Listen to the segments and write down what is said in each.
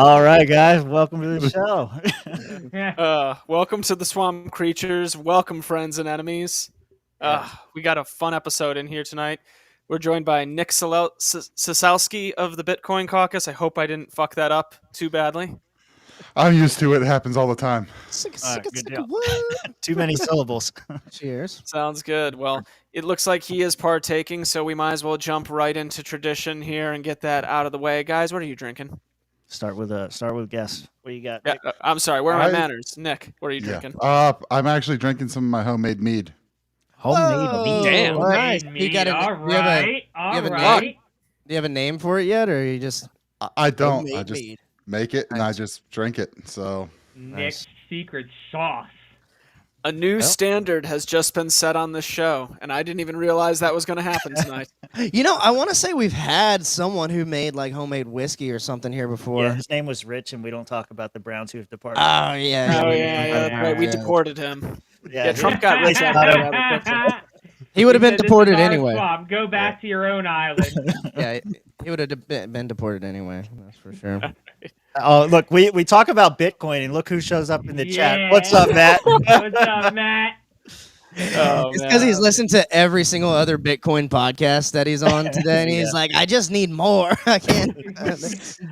All right, guys, welcome to the show. Welcome to the Swamp Creatures. Welcome, friends and enemies. We got a fun episode in here tonight. We're joined by Nick Ciesielski of the Bitcoin Caucus. I hope I didn't fuck that up too badly. I'm used to it. It happens all the time. Good deal. Too many syllables. Cheers. Sounds good. Well, it looks like he is partaking, so we might as well jump right into tradition here and get that out of the way. Guys, what are you drinking? Start with guess. What do you got? Yeah, I'm sorry. Where are my manners? Nick, what are you drinking? I'm actually drinking some of my homemade mead. Homemade mead. Damn. Nice. Mead. You got it. All right. Do you have a name for it yet, or you just? I don't. Homemade I just mead. make it and I just drink it. So Nick's secret sauce. A new standard has just been set on this show, and I didn't even realize that was going to happen tonight. You know, I want to say we've had someone who made like homemade whiskey or something here before. Yeah, his name was Rich, and we don't talk about the Browns who've departed. Oh yeah. That's right. We deported him. Yeah, Trump got rich out of it rather quickly. He would have been He said, deported "This is our anyway. swamp. Go back to your own island." Yeah, he would have been deported anyway. That's for sure. Oh, look, we talk about Bitcoin, and look who shows up in the chat. Yeah. What's up, Matt? What's up, Matt? Oh, It's because he's listened to every single other Bitcoin podcast that he's on today, and he's like, "I just need more. I can't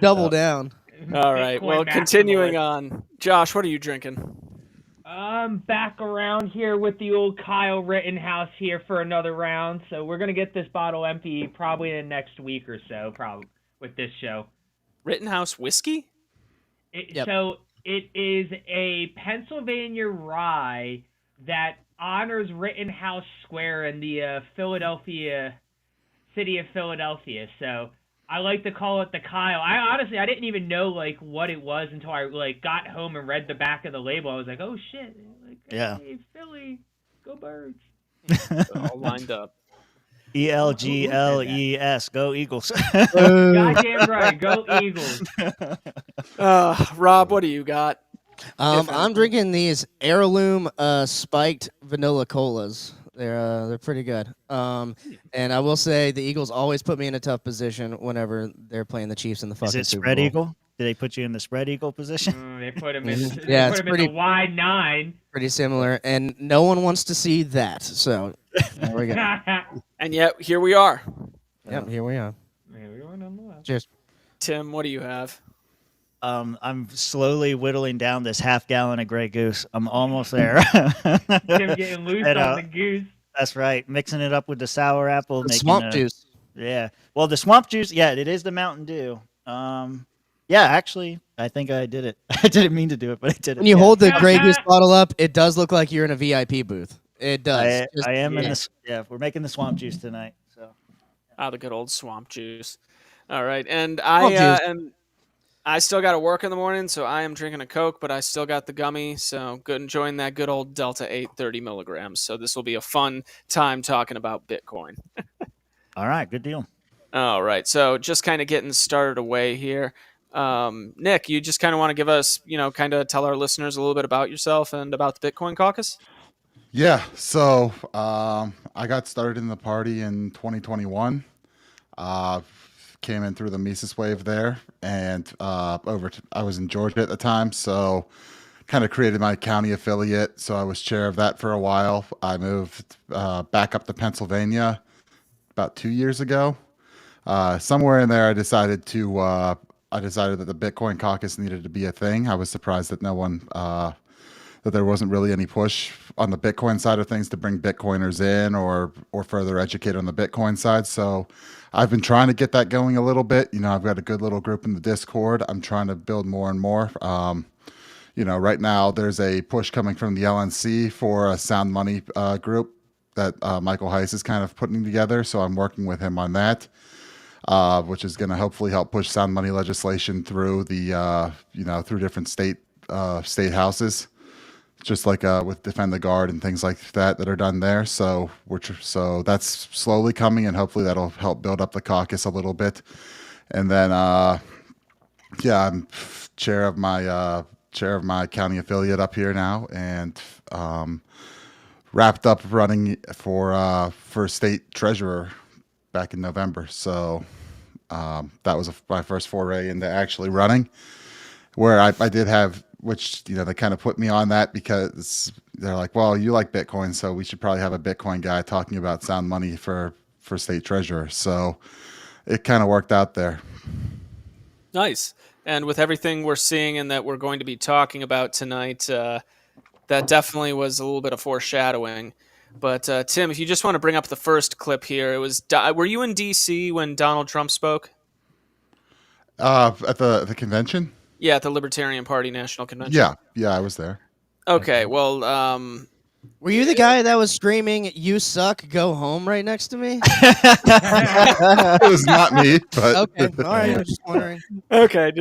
double down." All right. Bitcoin Well, maximalist. continuing on. Josh, what are you drinking? I'm back around here with the old Kyle Rittenhouse here for another round. So we're gonna get this bottle empty probably in the next week or so, probably with this show. Rittenhouse whiskey? Yep. So it is a Pennsylvania rye that honors Rittenhouse Square in the city of Philadelphia. So I like to call it the Kyle. I didn't even know like what it was until I like got home and read the back of the label. I was like, oh shit! Like, Yeah. Hey, Philly, go Birds! All lined up. ELGLES. Go Eagles. Goddamn right, go Eagles! Rob, what do you got? I'm drinking these heirloom spiked vanilla colas. They're pretty good. And I will say the Eagles always put me in a tough position whenever they're playing the Chiefs in the fucking Is it Super spread Bowl. eagle? Did they put you in the spread eagle position? They put him in. Yeah, they it's put him in the wide 9. Pretty similar, and no one wants to see that. So there we go. And yet, here we are. Yep, here we are. Cheers. Tim, what do you have? I'm slowly whittling down this half-gallon of Grey Goose. I'm almost there. Him getting loose And, on the goose. That's right. Mixing it up with the sour apple. The making swamp juice. Yeah. Well, the swamp juice, yeah, it is the Mountain Dew. Yeah, actually, I think I did it. I didn't mean to do it, but I did it. When you Yeah. hold the Grey Goose bottle up, it does look like you're in a VIP booth. It does. I am in this. Yeah, we're making the swamp juice tonight. So The good old swamp juice. All right, and I still got to work in the morning, so I am drinking a Coke, but I still got the gummy, so good enjoying that good old Delta 8 30 milligrams. So this will be a fun time talking about Bitcoin. all right, good deal. All right, so just kind of getting started away here. Nick, you just kind of want to give us, kind of tell our listeners a little bit about yourself and about the Bitcoin Caucus? yeah. So I got started in the party in 2021. Came in through the Mises wave there, and I was in Georgia at the time, so kind of created my county affiliate. So I was chair of that for a while. I moved back up to Pennsylvania about 2 years ago. Somewhere in there, I decided that the Bitcoin Caucus needed to be a thing. I was surprised that that there wasn't really any push on the Bitcoin side of things to bring Bitcoiners in or further educate on the Bitcoin side. So I've been trying to get that going a little bit. I've got a good little group in the Discord. I'm trying to build more and more. Right now there's a push coming from the LNC for a sound money group that Michael Heiss is kind of putting together. So I'm working with him on that, which is going to hopefully help push sound money legislation through through different state houses, just like with Defend the Guard and things like that are done there. So so that's slowly coming, and hopefully that'll help build up the caucus a little bit. And then I'm chair of my county affiliate up here now, and wrapped up running for state treasurer back in November. So that was my first foray into actually running. where I did have, which, they kind of put me on that because they're like, well, you like Bitcoin, so we should probably have a Bitcoin guy talking about sound money for state treasurer. So it kind of worked out there. Nice. And with everything we're seeing and that we're going to be talking about tonight, that definitely was a little bit of foreshadowing. But Tim, if you just want to bring up the first clip here, it was. Were you in D.C. when Donald Trump spoke? At the convention? Yeah, at the Libertarian Party National Convention. Yeah, I was there. Okay, well, Were you the guy that was screaming, "You suck, go home," right next to me? It was not me, but Okay, all right. I was just wondering. okay,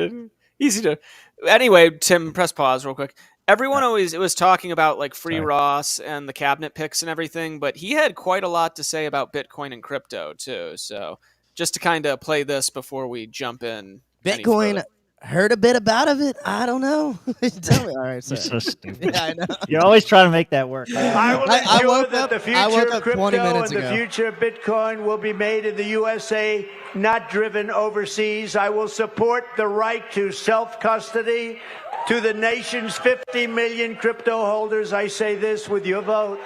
easy to. Anyway, Tim, press pause real quick. Everyone always was talking about like Free Ross and the cabinet picks and everything, but he had quite a lot to say about Bitcoin and crypto too. So just to kind of play this before we jump in. Bitcoin, heard a bit about it. I don't know. Tell me. All right, You're so stupid. Yeah, I know. You're always trying to make that work. I woke up. The future I woke of up crypto 20 minutes and ago. the future of Bitcoin will be made in the USA, not driven overseas. I will support the right to self-custody to the nation's 50 million crypto holders. I say this with your vote.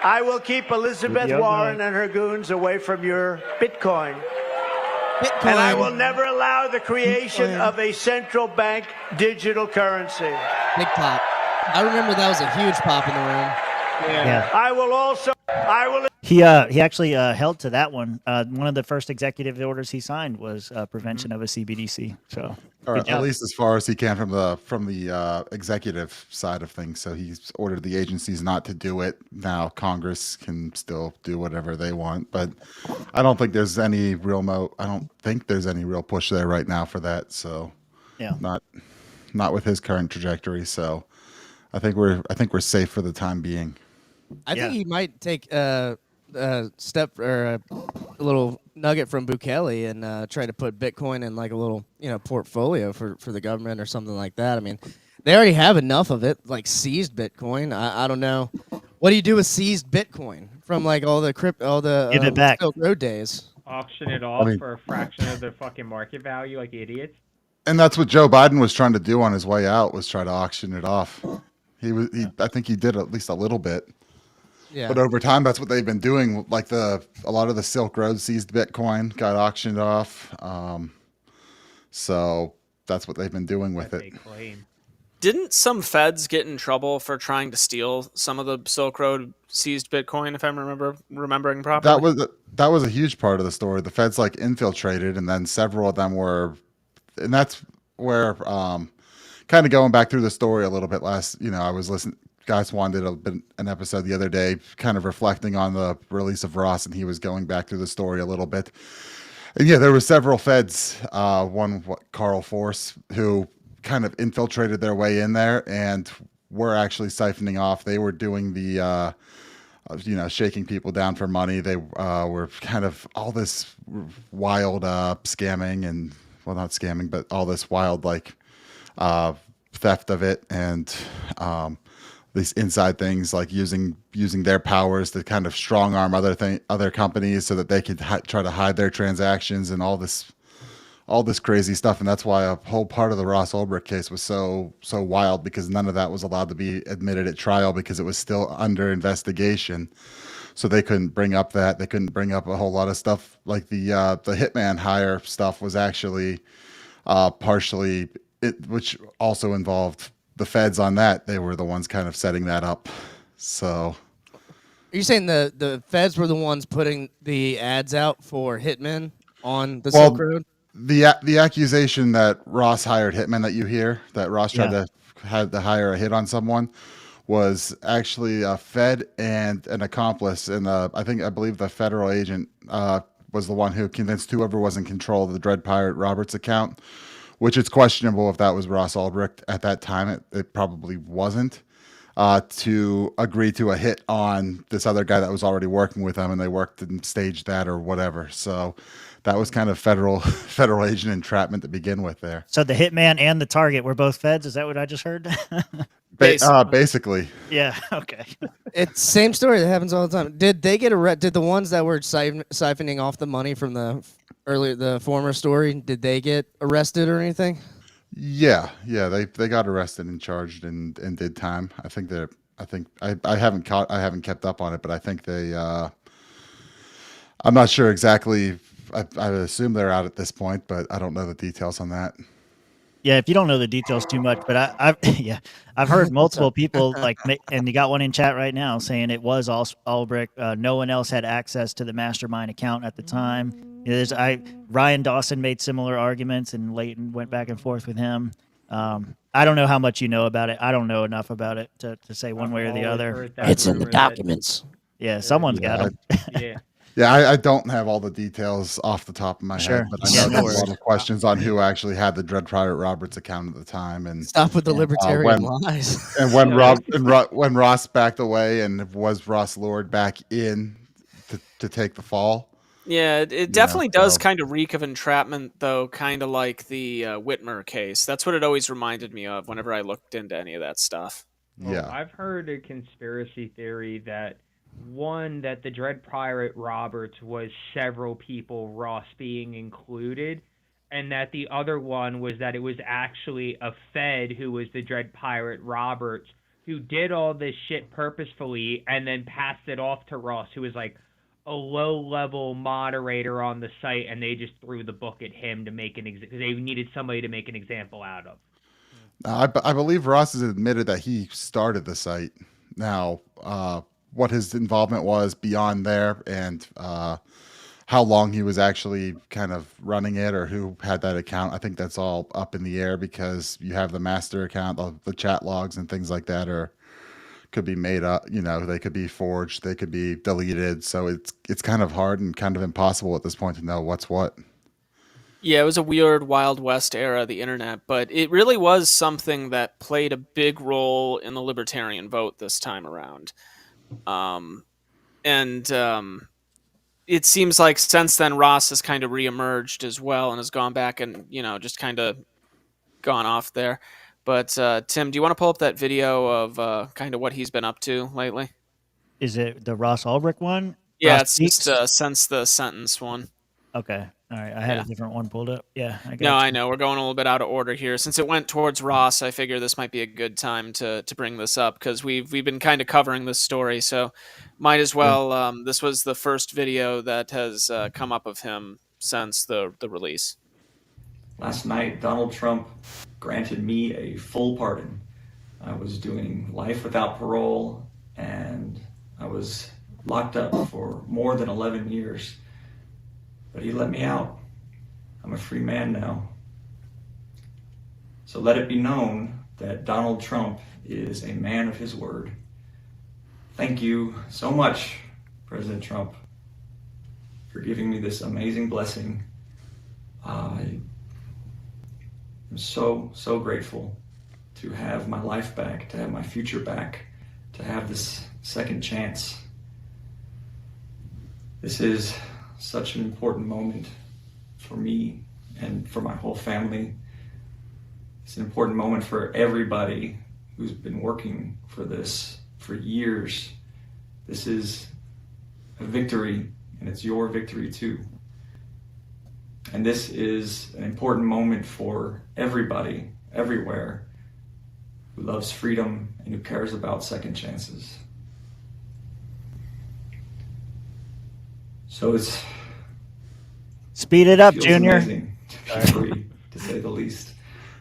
I will keep Elizabeth Warren and her goons away from your Bitcoin. And I will never allow the creation of a central bank digital currency. Big pop. I remember that was a huge pop in the room. Yeah. He actually held to that one. One of the first executive orders he signed was prevention of a CBDC. So, or at least as far as he can from the executive side of things. So he's ordered the agencies not to do it. Now Congress can still do whatever they want, but I don't think there's any real push there right now for that. So yeah, not with his current trajectory. So I think we're safe for the time being. I think he might take a step or a little nugget from Bukele and try to put Bitcoin in like a little portfolio for the government or something like that. I mean, they already have enough of it, like seized Bitcoin. I don't know. What do you do with seized Bitcoin from like all the give it back. Silk Road days? Auction it off for a fraction of the fucking market value, like idiots. And that's what Joe Biden was trying to do on his way out, was try to auction it off. I think he did at least a little bit. Yeah. But over time, that's what they've been doing. Like a lot of the Silk Road seized Bitcoin, got auctioned off. So that's what they've been doing with it. Didn't some feds get in trouble for trying to steal some of the Silk Road seized Bitcoin, if I'm remembering properly? That was a huge part of the story. The feds infiltrated, and then several of them were, and that's where kind of going back through the story a little bit. I was listening. Guy Swan did an episode the other day, kind of reflecting on the release of Ross, and he was going back through the story a little bit. And yeah, there were several feds, Carl Force, who kind of infiltrated their way in there and were actually siphoning off. They were doing the, shaking people down for money. They were kind of all this wild scamming and, well, not scamming, but all this wild theft of it and these inside things, like using their powers to kind of strong arm other companies so that they could try to hide their transactions and all this crazy stuff. And that's why a whole part of the Ross Ulbricht case was so wild, because none of that was allowed to be admitted at trial because it was still under investigation. So they couldn't bring up that. They couldn't bring up a whole lot of stuff like the hitman hire stuff was actually partially which also involved the feds on that. They were the ones kind of setting that up. So Are you saying the feds were the ones putting the ads out for hitmen on the Silk Road? The accusation that Ross hired hitmen, that you hear, that Ross had to hire a hit on someone, was actually a Fed and an accomplice. And I believe the federal agent was the one who convinced whoever was in control of the Dread Pirate Roberts account, which it's questionable if that was Ross Ulbricht at that time. It probably wasn't, to agree to a hit on this other guy that was already working with them, and they worked and staged that or whatever. So that was kind of federal agent entrapment to begin with there. So the hitman and the target were both feds? Is that what I just heard? Basically. Yeah, okay. It's same story that happens all the time. Did they get arrested? Did the ones that were siphoning off the money from the former story, did they get arrested or anything? Yeah, they got arrested and charged and did time. I haven't kept up on it, but I think I'm not sure exactly. I would assume they're out at this point, but I don't know the details on that. Yeah, if you don't know the details too much, but I've yeah, I've heard multiple people and you got one in chat right now saying it was Ulbricht. No one else had access to the mastermind account at the time. Ryan Dawson made similar arguments, and Leighton went back and forth with him. I don't know how much you know about it. I don't know enough about it to say one way or the other. It's in the documents. Yeah, someone's got them. Yeah. Yeah, I don't have all the details off the top of my Sure. head, but I Yeah, know no there's a lot of questions on who actually had the Dread Pirate Roberts account at the time, and Stop with the libertarian lies. and when when Ross backed away, and was Ross lured back in to take the fall. Yeah, it definitely does kind of reek of entrapment, though, kind of like the Whitmer case. That's what it always reminded me of whenever I looked into any of that stuff. Yeah, I've heard a conspiracy theory that that the Dread Pirate Roberts was several people, Ross being included, and that the other one was that it was actually a Fed who was the Dread Pirate Roberts who did all this shit purposefully and then passed it off to Ross, who was like a low-level moderator on the site, and they just threw the book at him to make because they needed somebody to make an example out of. I believe Ross has admitted that he started the site. Now, what his involvement was beyond there, and how long he was actually kind of running it, or who had that account, I think that's all up in the air, because you have the master account, the chat logs and things like that could be made up. They could be forged, they could be deleted. So it's kind of hard and kind of impossible at this point to know what's what. Yeah, it was a weird Wild West era of the internet, but it really was something that played a big role in the libertarian vote this time around. It seems like since then Ross has kind of reemerged as well and has gone back and, just kind of gone off there. But Tim, do you want to pull up that video of kind of what he's been up to lately? Is it the Ross Ulbricht one? Yeah, Ross it's just since the sentence one. Okay. All right. I had a different one pulled up. Yeah. I know. We're going a little bit out of order here. Since it went towards Ross, I figure this might be a good time to bring this up, because we've been kind of covering this story. So might as well. This was the first video that has come up of him since the release. Last night, Donald Trump granted me a full pardon. I was doing life without parole, and I was locked up for more than 11 years. But he let me out. I'm a free man now. So let it be known that Donald Trump is a man of his word. Thank you so much, President Trump, for giving me this amazing blessing. I'm so grateful to have my life back, to have my future back, to have this second chance. This is such an important moment for me and for my whole family. It's an important moment for everybody who's been working for this for years. This is a victory, and it's your victory too. And this is an important moment for everybody, everywhere, who loves freedom and who cares about second chances. So speed it up, feels Junior. Amazing to be free, to say the least.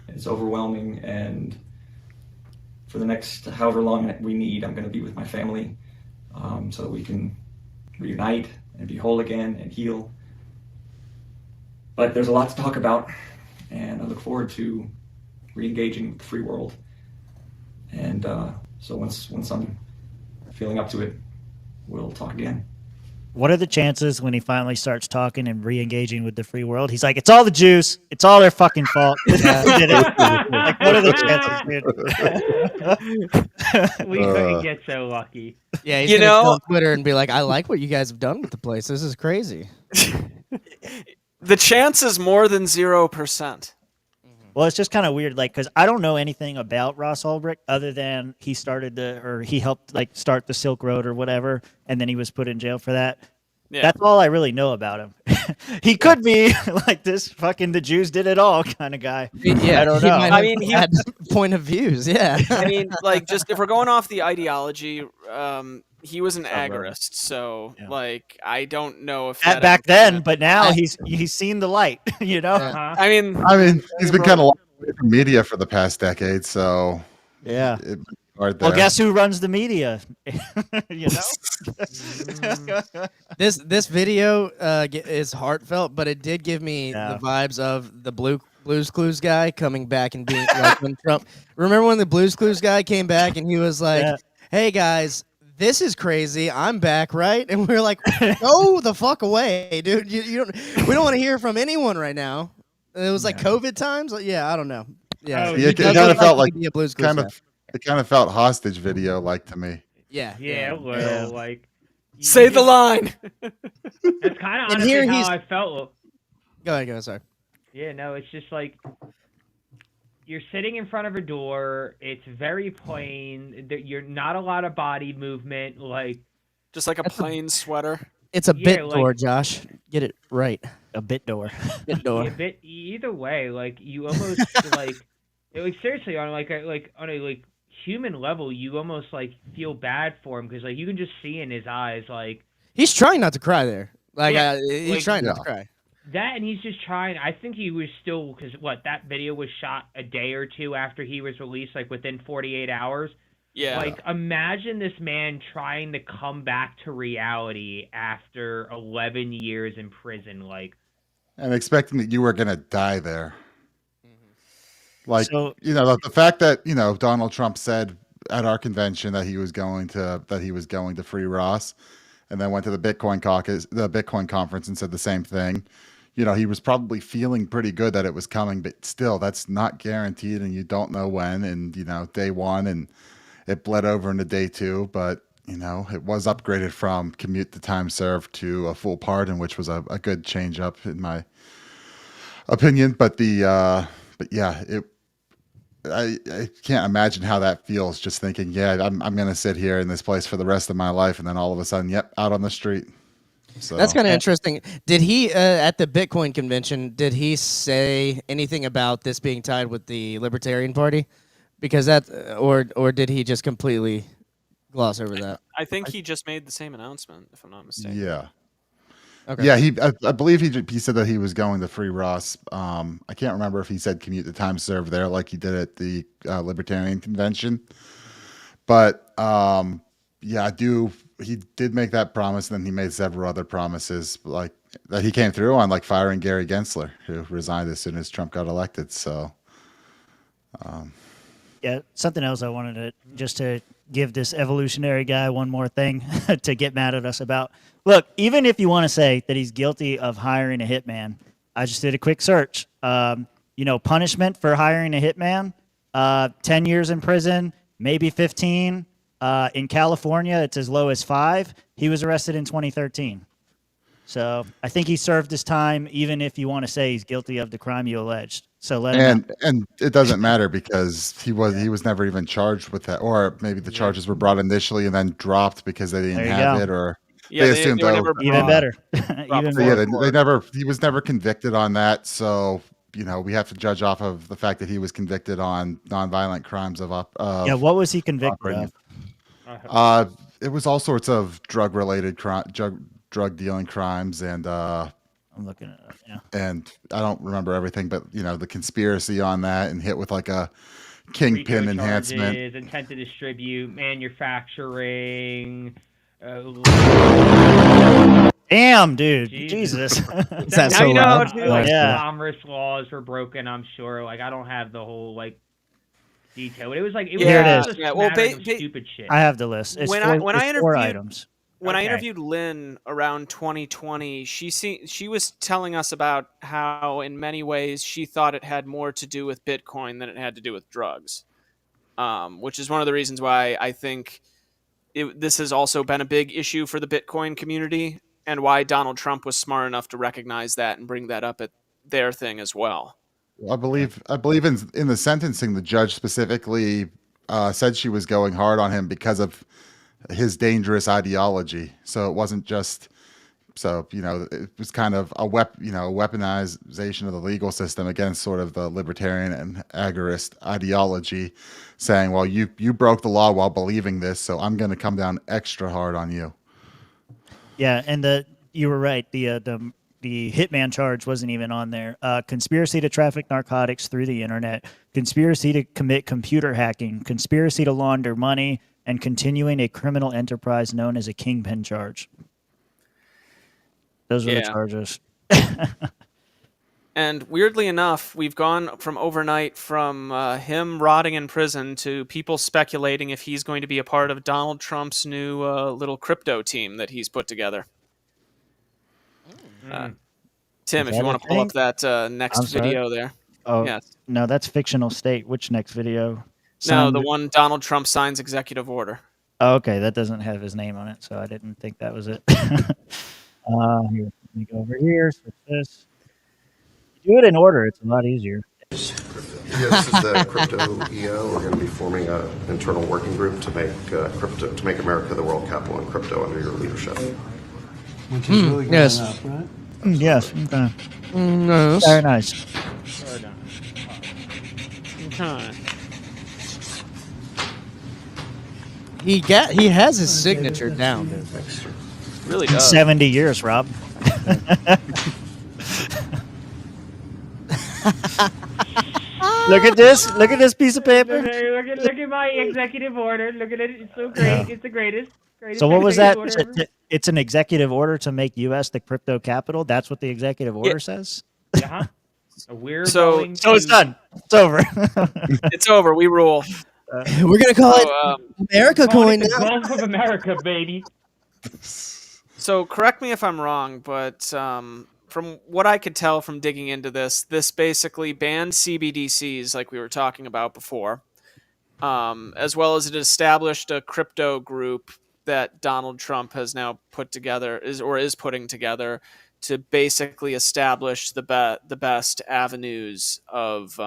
It's overwhelming, and for the next however long we need, I'm going to be with my family, so that we can reunite and be whole again and heal. But there's a lot to talk about, and I look forward to re-engaging with the free world. And so once I'm feeling up to it, we'll talk again. What are the chances when he finally starts talking and re-engaging with the free world? He's like, it's all the Jews. It's all their fucking fault. Like, what are the chances, dude? We couldn't get so lucky. Yeah, he's gonna go on Twitter and be like, I like what you guys have done with the place. This is crazy. The chance is more than 0%. Well, it's just kind of weird, like, because I don't know anything about Ross Ulbricht other than he helped start the Silk Road or whatever, and then he was put in jail for that. Yeah. That's all I really know about him. he could be like this fucking the Jews did it all kind of guy. Yeah, I don't he know. might I have mean, he- had point of views. Yeah. I mean, like, just if we're going off the ideology, he was an agorist, so Yeah. like I don't know if that Back ever then, connected. but now he's seen the light. You know. Uh-huh. I mean, he's been kind of locked away from media for the past decade, so Yeah. right Well, there. guess who runs the media? You know. This video is heartfelt, but it did give me Yeah. the vibes of the Blues Clues guy coming back and being like when Trump. Remember when the Blues Clues guy came back and he was like, Yeah. "Hey guys, this is crazy. I'm back, right?" And we're like, "Go the fuck away, dude. You don't. We don't want to hear from anyone right now." And it was like COVID times. Like, yeah, I don't know. Yeah, Oh, Yeah, it He kind does of look felt he like could be a Blues Clues guy. it kind of felt hostage video like to me. Yeah, Yeah, a little Yeah. like. you say the just- line. That's kind of And honestly here how he's- I felt. Go ahead, sorry. Yeah, no, it's just like you're sitting in front of a door. It's very plain. You're not a lot of body movement. Like, Just like a plain sweater. It's a Yeah, bit like- door, Josh. Get it right. A bit door. Bit door. a bit either way. Like, you almost like seriously on on a human level, you almost like feel bad for him because like you can just see in his eyes like He's trying not to cry there. Like, Yeah, he's like- trying not to Yeah. cry. that, and he's just trying. I think he was still because that video was shot a day or two after he was released, like within 48 hours. Yeah. Like, imagine this man trying to come back to reality after 11 years in prison. Like, And expecting that you were going to die there. Like, So- the fact that, Donald Trump said at our convention that he was going to free Ross, and then went to the Bitcoin caucus, the Bitcoin conference, and said the same thing. He was probably feeling pretty good that it was coming, but still, that's not guaranteed, and you don't know when. And day one, and it bled over into day two, but it was upgraded from commute to time served to a full pardon, which was a good change up in my opinion. But I can't imagine how that feels, just thinking, I'm going to sit here in this place for the rest of my life, and then all of a sudden, out on the street. So That's kind of interesting. Did he at the Bitcoin convention? Did he say anything about this being tied with the Libertarian Party? Because or did he just completely gloss over that? I think he just made the same announcement, if I'm not mistaken. Yeah. Okay. Yeah, I believe he said that he was going to free Ross. I can't remember if he said commute the time served there like he did at the Libertarian convention. But he did make that promise, and then he made several other promises like that he came through on, like firing Gary Gensler, who resigned as soon as Trump got elected. So Yeah, something else I wanted to give this evolutionary guy one more thing to get mad at us about. Look, even if you want to say that he's guilty of hiring a hitman, I just did a quick search. Punishment for hiring a hitman, 10 years in prison, maybe 15. In California, it's as low as 5. He was arrested in 2013. So I think he served his time, even if you want to say he's guilty of the crime you alleged. So let him out. and it doesn't matter because he was never even charged with that, or maybe the charges were brought initially and then dropped because they didn't There you have go. it, or Yeah, they assumed were that never was- Even brought- better. Rob, Even so yeah, more. he was never convicted on that. So we have to judge off of the fact that he was convicted on nonviolent crimes of Yeah, what was he convicted of? it was all sorts of drug related drug dealing crimes, and I'm looking at it. Yeah. and I don't remember everything, but the conspiracy on that, and hit with like a kingpin RICO enhancement. charges, intent to distribute, manufacturing. Damn, dude. Jesus. Jesus. Is that Now so you know loud? how to- Like, Yeah. commerce laws were broken, I'm sure. Like, I don't have the whole detail, but it was Here it just is. a Yeah, well, smattering of ba- stupid shit. I have the list. It's When four, I it's four interviewed- items. When I Okay. interviewed Lynn around 2020, she was telling us about how in many ways she thought it had more to do with Bitcoin than it had to do with drugs, which is one of the reasons why I think this has also been a big issue for the Bitcoin community, and why Donald Trump was smart enough to recognize that and bring that up at their thing as well. I believe in the sentencing, the judge specifically said she was going hard on him because of his dangerous ideology. So it wasn't just So, it was kind of a weaponization of the legal system against sort of the libertarian and agorist ideology, saying, well, you broke the law while believing this, so I'm going to come down extra hard on you. Yeah, and you were right. The hitman charge wasn't even on there. Conspiracy to traffic narcotics through the internet, conspiracy to commit computer hacking, conspiracy to launder money, and continuing a criminal enterprise known as a kingpin charge. Those were the charges. And weirdly enough, we've gone from overnight from him rotting in prison to people speculating if he's going to be a part of Donald Trump's new little crypto team that he's put together. Tim, if you want to pull up that next video there. Oh, yes. No, that's fictional state. Which next video? No, the one Donald Trump signs executive order. Oh, okay, that doesn't have his name on it, so I didn't think that was it. Here, let me go over here, switch this. Do it in order. It's a lot easier. This is the Crypto EO. We're going to be forming an internal working group to make America the world capital in crypto under your leadership. Which is really good enough, right? Yes. Okay. Yes. Very nice. Okay. He has his signature down. Really does. 70 years, Rob. Look at this. Look at this piece of paper. Look at my executive order. Look at it. It's so great. Yeah. It's the greatest. So what was that? It's an executive order to make U.S. the crypto capital. That's what the executive order says. Yeah. So it's done. It's over. It's over. We rule. We're gonna call it America Coin. The Gulf of America, baby. So correct me if I'm wrong, but from what I could tell from digging into this basically banned CBDCs like we were talking about before, as well as it established a crypto group that Donald Trump has now put together, is putting together to basically establish the best avenues of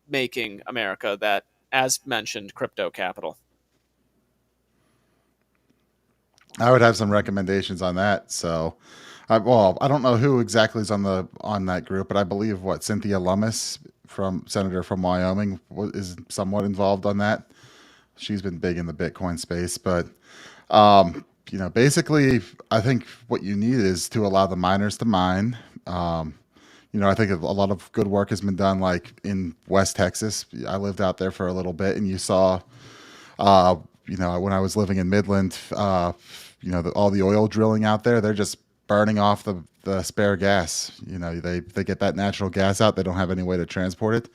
making America that, as mentioned, crypto capital. I would have some recommendations on that. So, I don't know who exactly is on that group, but I believe Cynthia Lummis, senator from Wyoming, is somewhat involved on that. She's been big in the Bitcoin space, but basically, I think what you need is to allow the miners to mine. I think a lot of good work has been done, like in West Texas. I lived out there for a little bit, and you saw, when I was living in Midland, all the oil drilling out there, they're just burning off the spare gas. They get that natural gas out. They don't have any way to transport it.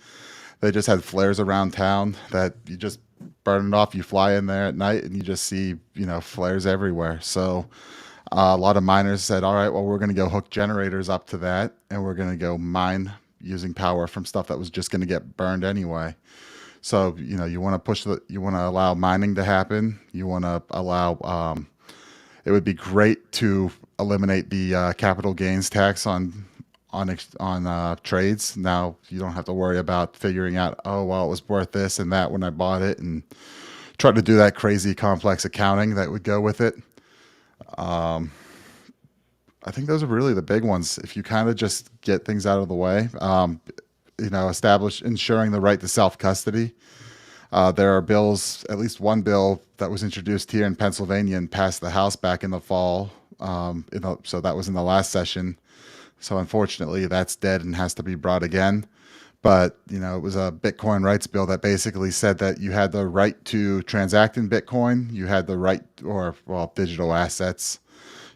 They just had flares around town that you just burn it off. You fly in there at night and you just see, flares everywhere. So a lot of miners said, all right, well, we're going to go hook generators up to that, and we're going to go mine using power from stuff that was just going to get burned anyway. So, you want to allow mining to happen. You want to allow, it would be great to eliminate the capital gains tax on trades. Now you don't have to worry about figuring out, it was worth this and that when I bought it, and try to do that crazy complex accounting that would go with it. I think those are really the big ones. If you kind of just get things out of the way, ensuring the right to self-custody. There are bills, at least one bill that was introduced here in Pennsylvania and passed the House back in the fall. So that was in the last session. So unfortunately, that's dead and has to be brought again. But, it was a Bitcoin rights bill that basically said that you had the right to transact in Bitcoin. You had the right, digital assets.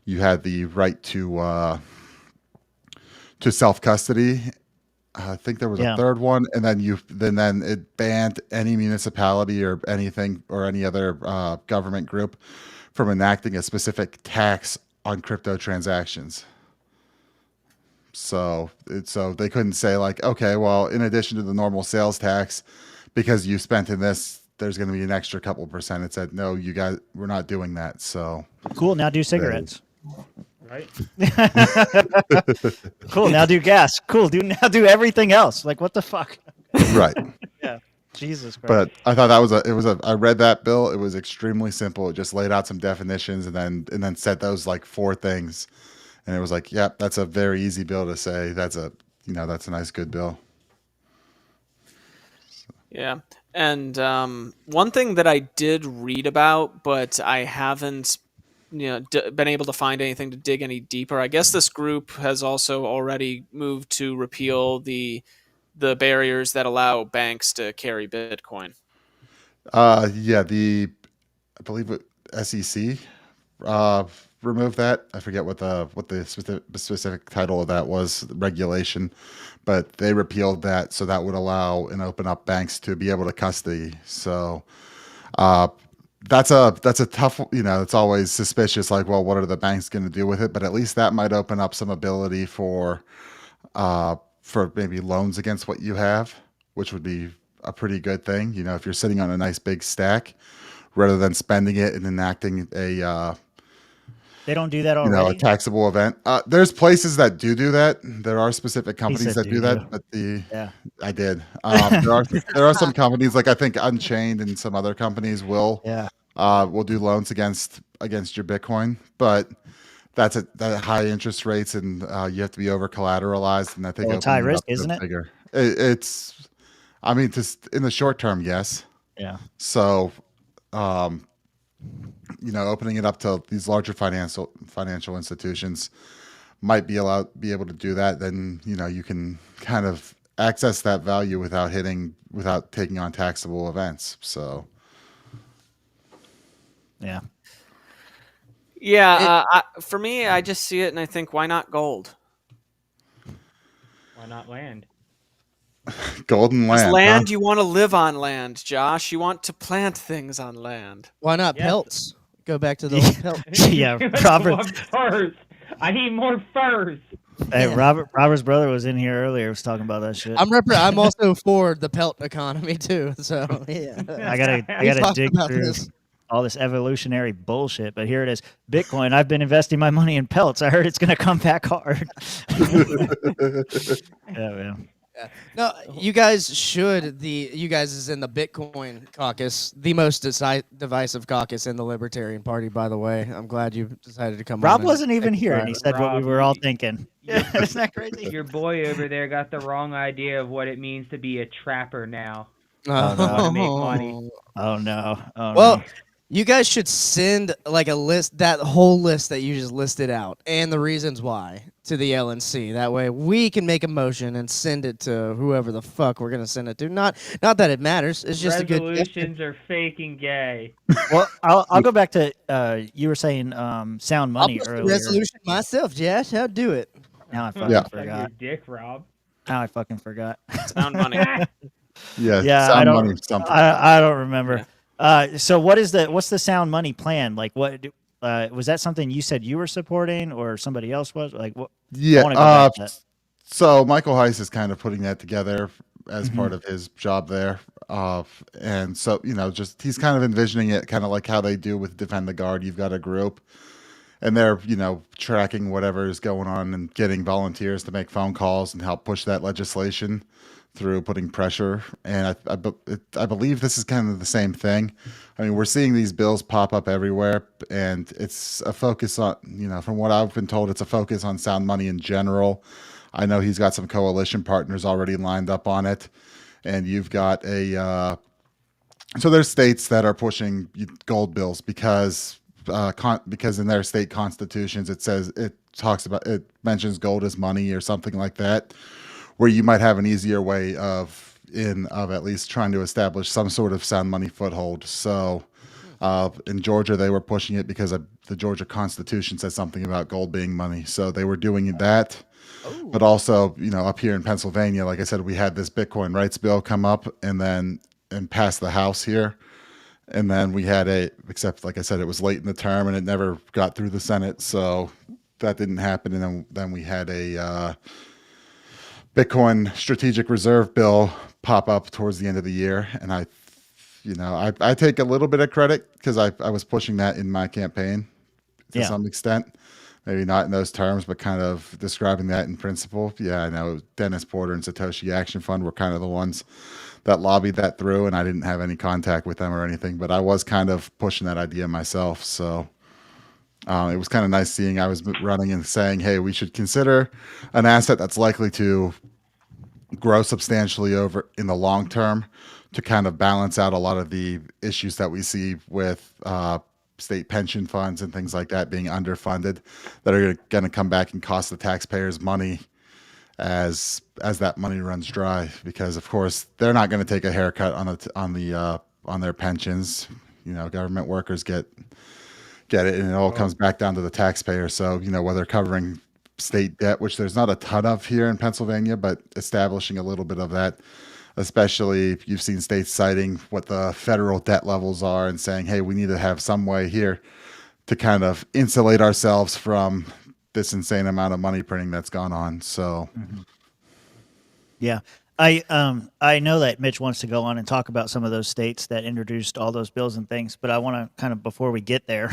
You had the right to self-custody. I think there was a third one, and then it banned any municipality or anything or any other government group from enacting a specific tax on crypto transactions. So they couldn't say like, okay, well, in addition to the normal sales tax, because you spent in this, there's going to be an extra couple percent. It said, no, you guys, we're not doing that. So cool. Now do cigarettes. Right. Cool. Now do gas. Cool. Now do everything else. Like, what the fuck? Right. Yeah. Jesus Christ. But I thought I read that bill. It was extremely simple. It just laid out some definitions and then said those like four things. And it was like, yeah, that's a very easy bill to say. That's a nice, good bill. Yeah. And one thing that I did read about, but I haven't been able to find anything to dig any deeper. I guess this group has also already moved to repeal the barriers that allow banks to carry Bitcoin. Yeah, I believe SEC removed that. I forget what the specific title of that was, regulation, but they repealed that, so that would allow and open up banks to be able to custody. So that's a tough, it's always suspicious, like, well, what are the banks going to do with it? But at least that might open up some ability for maybe loans against what you have, which would be a pretty good thing. If you're sitting on a nice big stack, rather than spending it and enacting they don't do that already. A taxable event. There's places that do that. There are specific companies that do that, but I did. There are some companies, like I think Unchained and some other companies will do loans against your Bitcoin, but that's at high interest rates, and you have to be over collateralized, and I think it's high risk, isn't it? Bigger. It's, just in the short term, yes. Yeah. So, opening it up to these larger financial institutions might be able to do that. Then, you can kind of access that value without taking on taxable events. So, yeah. Yeah. For me, I just see it and I think, why not gold? Why not land? Golden land. Land, huh? you want to live on land, Josh. You want to plant things on land. Why not pelts? Go back to the old pelt. Yeah, Robert. Furs. I need more furs. Hey, Robert's brother was in here earlier. Was talking about that shit. I'm also for the pelt economy too. So yeah, I gotta dig through all this evolutionary bullshit. But here it is, Bitcoin. I've been investing my money in pelts. I heard it's gonna come back hard. Yeah, man. No, you guys should. You guys is in the Bitcoin caucus, the most divisive caucus in the Libertarian Party, by the way. I'm glad you decided to come. Rob wasn't even here, and he said what we were all thinking. Yeah, isn't that crazy? Your boy over there got the wrong idea of what it means to be a trapper now. Oh, Want to make money. Oh no. Oh, well, no. you guys should send like a list, that whole list that you just listed out, and the reasons why to the LNC. That way we can make a motion and send it to whoever the fuck we're gonna send it to. Not that it matters. It's just a good. Resolutions are fake and gay. Well, I'll go back to you were saying sound money I'll earlier. resolution myself, Josh. I'll do it. Now I fucking forgot. Your dick, Rob. Now I fucking forgot. Sound money. Yeah. Sound money. Something. I don't remember. Yeah. So what's the sound money plan? Like, what was that something you said you were supporting, or somebody else was? Like, what? Yeah. So Michael Heiss is kind of putting that together as part of his job there. And so, just he's kind of envisioning it kind of like how they do with Defend the Guard. You've got a group and they're, tracking whatever is going on and getting volunteers to make phone calls and help push that legislation through, putting pressure. And I believe this is kind of the same thing. I mean, we're seeing these bills pop up everywhere, and it's a focus on, from what I've been told, it's a focus on sound money in general. I know he's got some coalition partners already lined up on it, and you've got so there's states that are pushing gold bills because in their state constitutions it mentions gold as money or something like that, where you might have an easier way of at least trying to establish some sort of sound money foothold. So in Georgia, they were pushing it because the Georgia Constitution says something about gold being money. So they were doing that. Oh. But also, up here in Pennsylvania, like I said, we had this Bitcoin rights bill come up and pass the House here. And then we had except like I said, it was late in the term and it never got through the Senate. So that didn't happen. And then we had a Bitcoin strategic reserve bill pop up towards the end of the year. And I take a little bit of credit because I was pushing that in my campaign to some extent. Maybe not in those terms, but kind of describing that in principle. Yeah, I know Dennis Porter and Satoshi Action Fund were kind of the ones that lobbied that through, and I didn't have any contact with them or anything, but I was kind of pushing that idea myself. So It was kind of nice seeing I was running and saying, hey, we should consider an asset that's likely to grow substantially over in the long term to kind of balance out a lot of the issues that we see with state pension funds and things like that being underfunded that are going to come back and cost the taxpayers money as that money runs dry, because of course they're not going to take a haircut on their pensions. Government workers get it, and it all comes back down to the taxpayer. So whether covering state debt, which there's not a ton of here in Pennsylvania, but establishing a little bit of that, especially if you've seen states citing what the federal debt levels are and saying, hey, we need to have some way here to kind of insulate ourselves from this insane amount of money printing that's gone on. So yeah, I know that Mitch wants to go on and talk about some of those states that introduced all those bills and things, but I want to kind of, before we get there,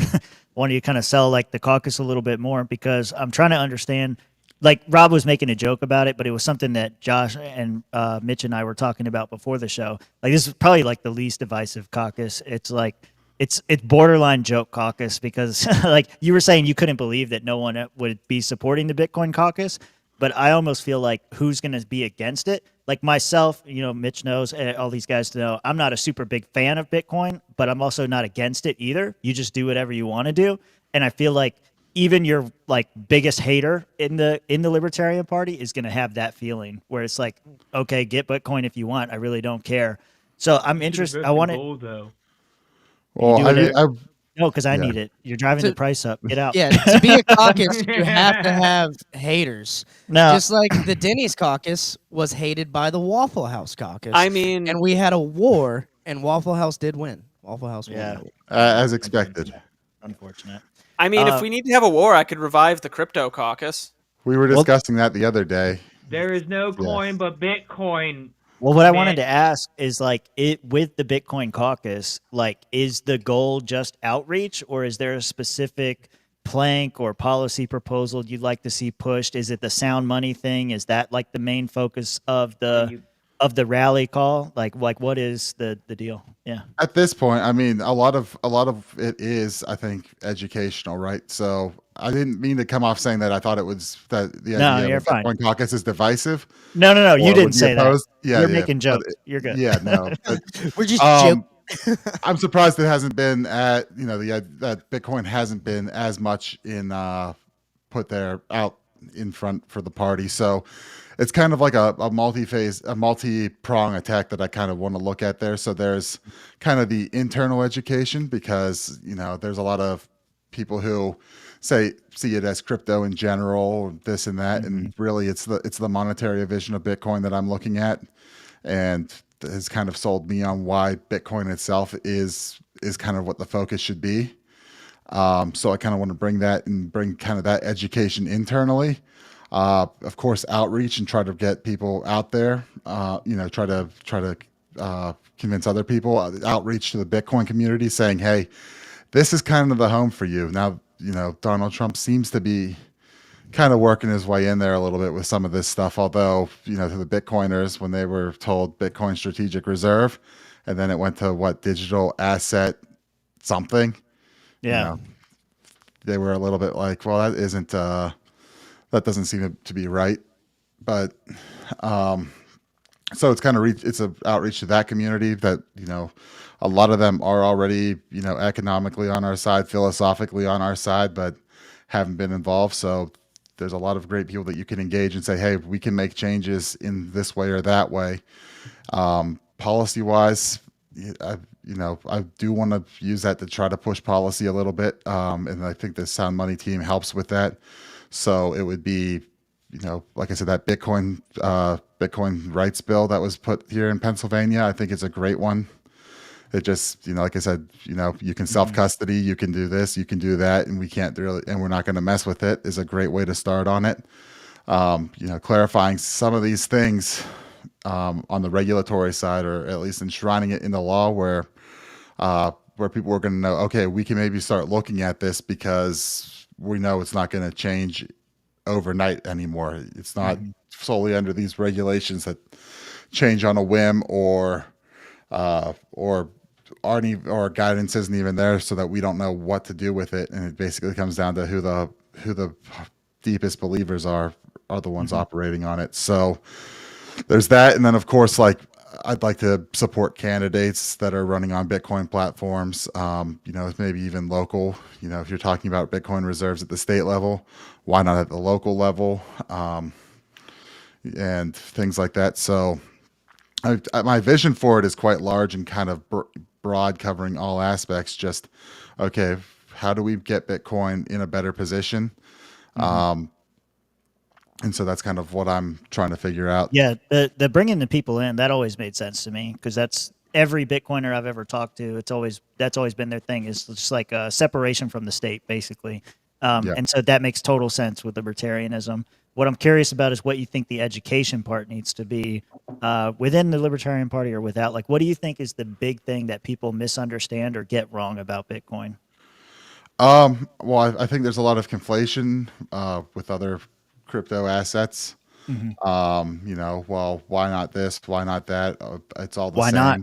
want you to kind of sell like the caucus a little bit more, because I'm trying to understand. Like Rob was making a joke about it, but it was something that Josh and Mitch and I were talking about before the show. Like, this is probably like the least divisive caucus. It's like it's borderline joke caucus, because like you were saying, you couldn't believe that no one would be supporting the Bitcoin caucus, but I almost feel like who's going to be against it? Like myself, Mitch knows, all these guys know, I'm not a super big fan of Bitcoin, but I'm also not against it either. You just do whatever you want to do, and I feel like even your like biggest hater in the Libertarian Party is going to have that feeling where it's like, okay, get Bitcoin if you want. I really don't care. So I'm interested. I want to. Well, no, because I need it. You're driving the price up. Get out. Yeah, to be a caucus, you have to have haters. No. Just like the Denny's caucus was hated by the Waffle House caucus. I mean, and we had a war, and Waffle House did win. Waffle House won. as expected. Unfortunate. I mean, if we need to have a war, I could revive the crypto caucus. We were discussing that the other day. There is no coin but Bitcoin. Well, what I wanted to ask is, like, with the Bitcoin caucus, like, is the goal just outreach, or is there a specific plank or policy proposal you'd like to see pushed? Is it the sound money thing? Is that like the main focus of the rally call? Like what is the deal? Yeah. At this point, I mean, a lot of it is, I think, educational, right? So I didn't mean to come off saying that I thought it was that the idea of the Bitcoin caucus is divisive. No, you didn't say that. Yeah, you're making jokes. You're good. Yeah, no. But, we're just joking. I'm surprised it hasn't been that Bitcoin hasn't been as much in put there out in front for the party. So it's kind of like a multi-prong attack that I kind of want to look at there. So there's kind of the internal education, because there's a lot of people who see it as crypto in general, this and that, and really it's the monetary vision of Bitcoin that I'm looking at, and has kind of sold me on why Bitcoin itself is kind of what the focus should be. So I kind of want to bring kind of that education internally. Of course, outreach and try to get people out there. Try to convince other people. Outreach to the Bitcoin community, saying, "Hey, this is kind of the home for you." Now, Donald Trump seems to be kind of working his way in there a little bit with some of this stuff. Although, to the Bitcoiners, when they were told Bitcoin strategic reserve, and then it went to what, digital asset something. Yeah. They were a little bit like, well, that doesn't seem to be right. But so it's kind of it's an outreach to that community that, a lot of them are already, economically on our side, philosophically on our side, but haven't been involved. So there's a lot of great people that you can engage and say, hey, we can make changes in this way or that way. Policy wise, I do want to use that to try to push policy a little bit. And I think the Sound Money team helps with that. So it would be, like I said, that Bitcoin rights bill that was put here in Pennsylvania. I think it's a great one. It just, like I said, you can self-custody, you can do this, you can do that, and we're not going to mess with it, is a great way to start on it. Clarifying some of these things on the regulatory side, or at least enshrining it in the law where people are going to know, okay, we can maybe start looking at this because we know it's not going to change overnight anymore. It's not solely under these regulations that change on a whim or or guidance isn't even there, so that we don't know what to do with it, and it basically comes down to who the deepest believers are the ones operating on it. So there's that, and then of course, like, I'd like to support candidates that are running on Bitcoin platforms, maybe even local. If you're talking about Bitcoin reserves at the state level, why not at the local level, and things like that. So my vision for it is quite large and kind of broad, covering all aspects. Just, okay, how do we get Bitcoin in a better position? And so that's kind of what I'm trying to figure out. Yeah, the bringing the people in, that always made sense to me, because that's every Bitcoiner I've ever talked to. That's always been their thing. Is just like a separation from the state, basically. And so that makes total sense with libertarianism. What I'm curious about is what you think the education part needs to be within the Libertarian Party or without. Like, what do you think is the big thing that people misunderstand or get wrong about Bitcoin? Well, I think there's a lot of conflation with other crypto assets. Well, why not this? Why not that? It's all the why same. Not?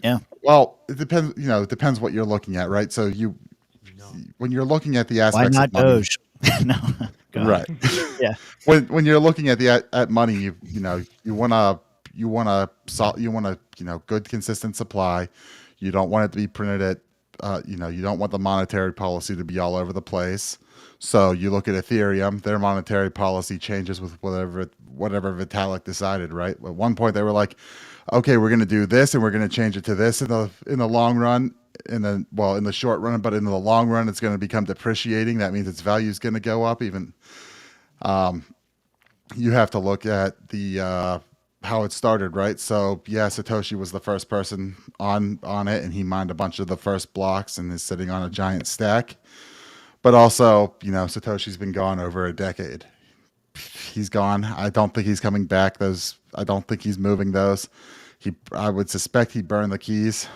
Yeah. Well, it depends. It depends what you're looking at, right? So when you're looking at the aspects, why not of money, Doge? No. Right. Yeah. When you're looking at at money, you want good consistent supply. You don't want it to be printed at you don't want the monetary policy to be all over the place. So you look at Ethereum, their monetary policy changes with whatever Vitalik decided, right? At one point they were like, okay, we're going to do this and we're going to change it to this in the long run, in the short run, but in the long run it's going to become depreciating. That means its value is going to go up. Even you have to look at the how it started, right? So yeah, Satoshi was the first person on it, and he mined a bunch of the first blocks and is sitting on a giant stack. But also, Satoshi's been gone over a decade. He's gone. I don't think he's coming back. I don't think he's moving those. I would suspect he burned the keys.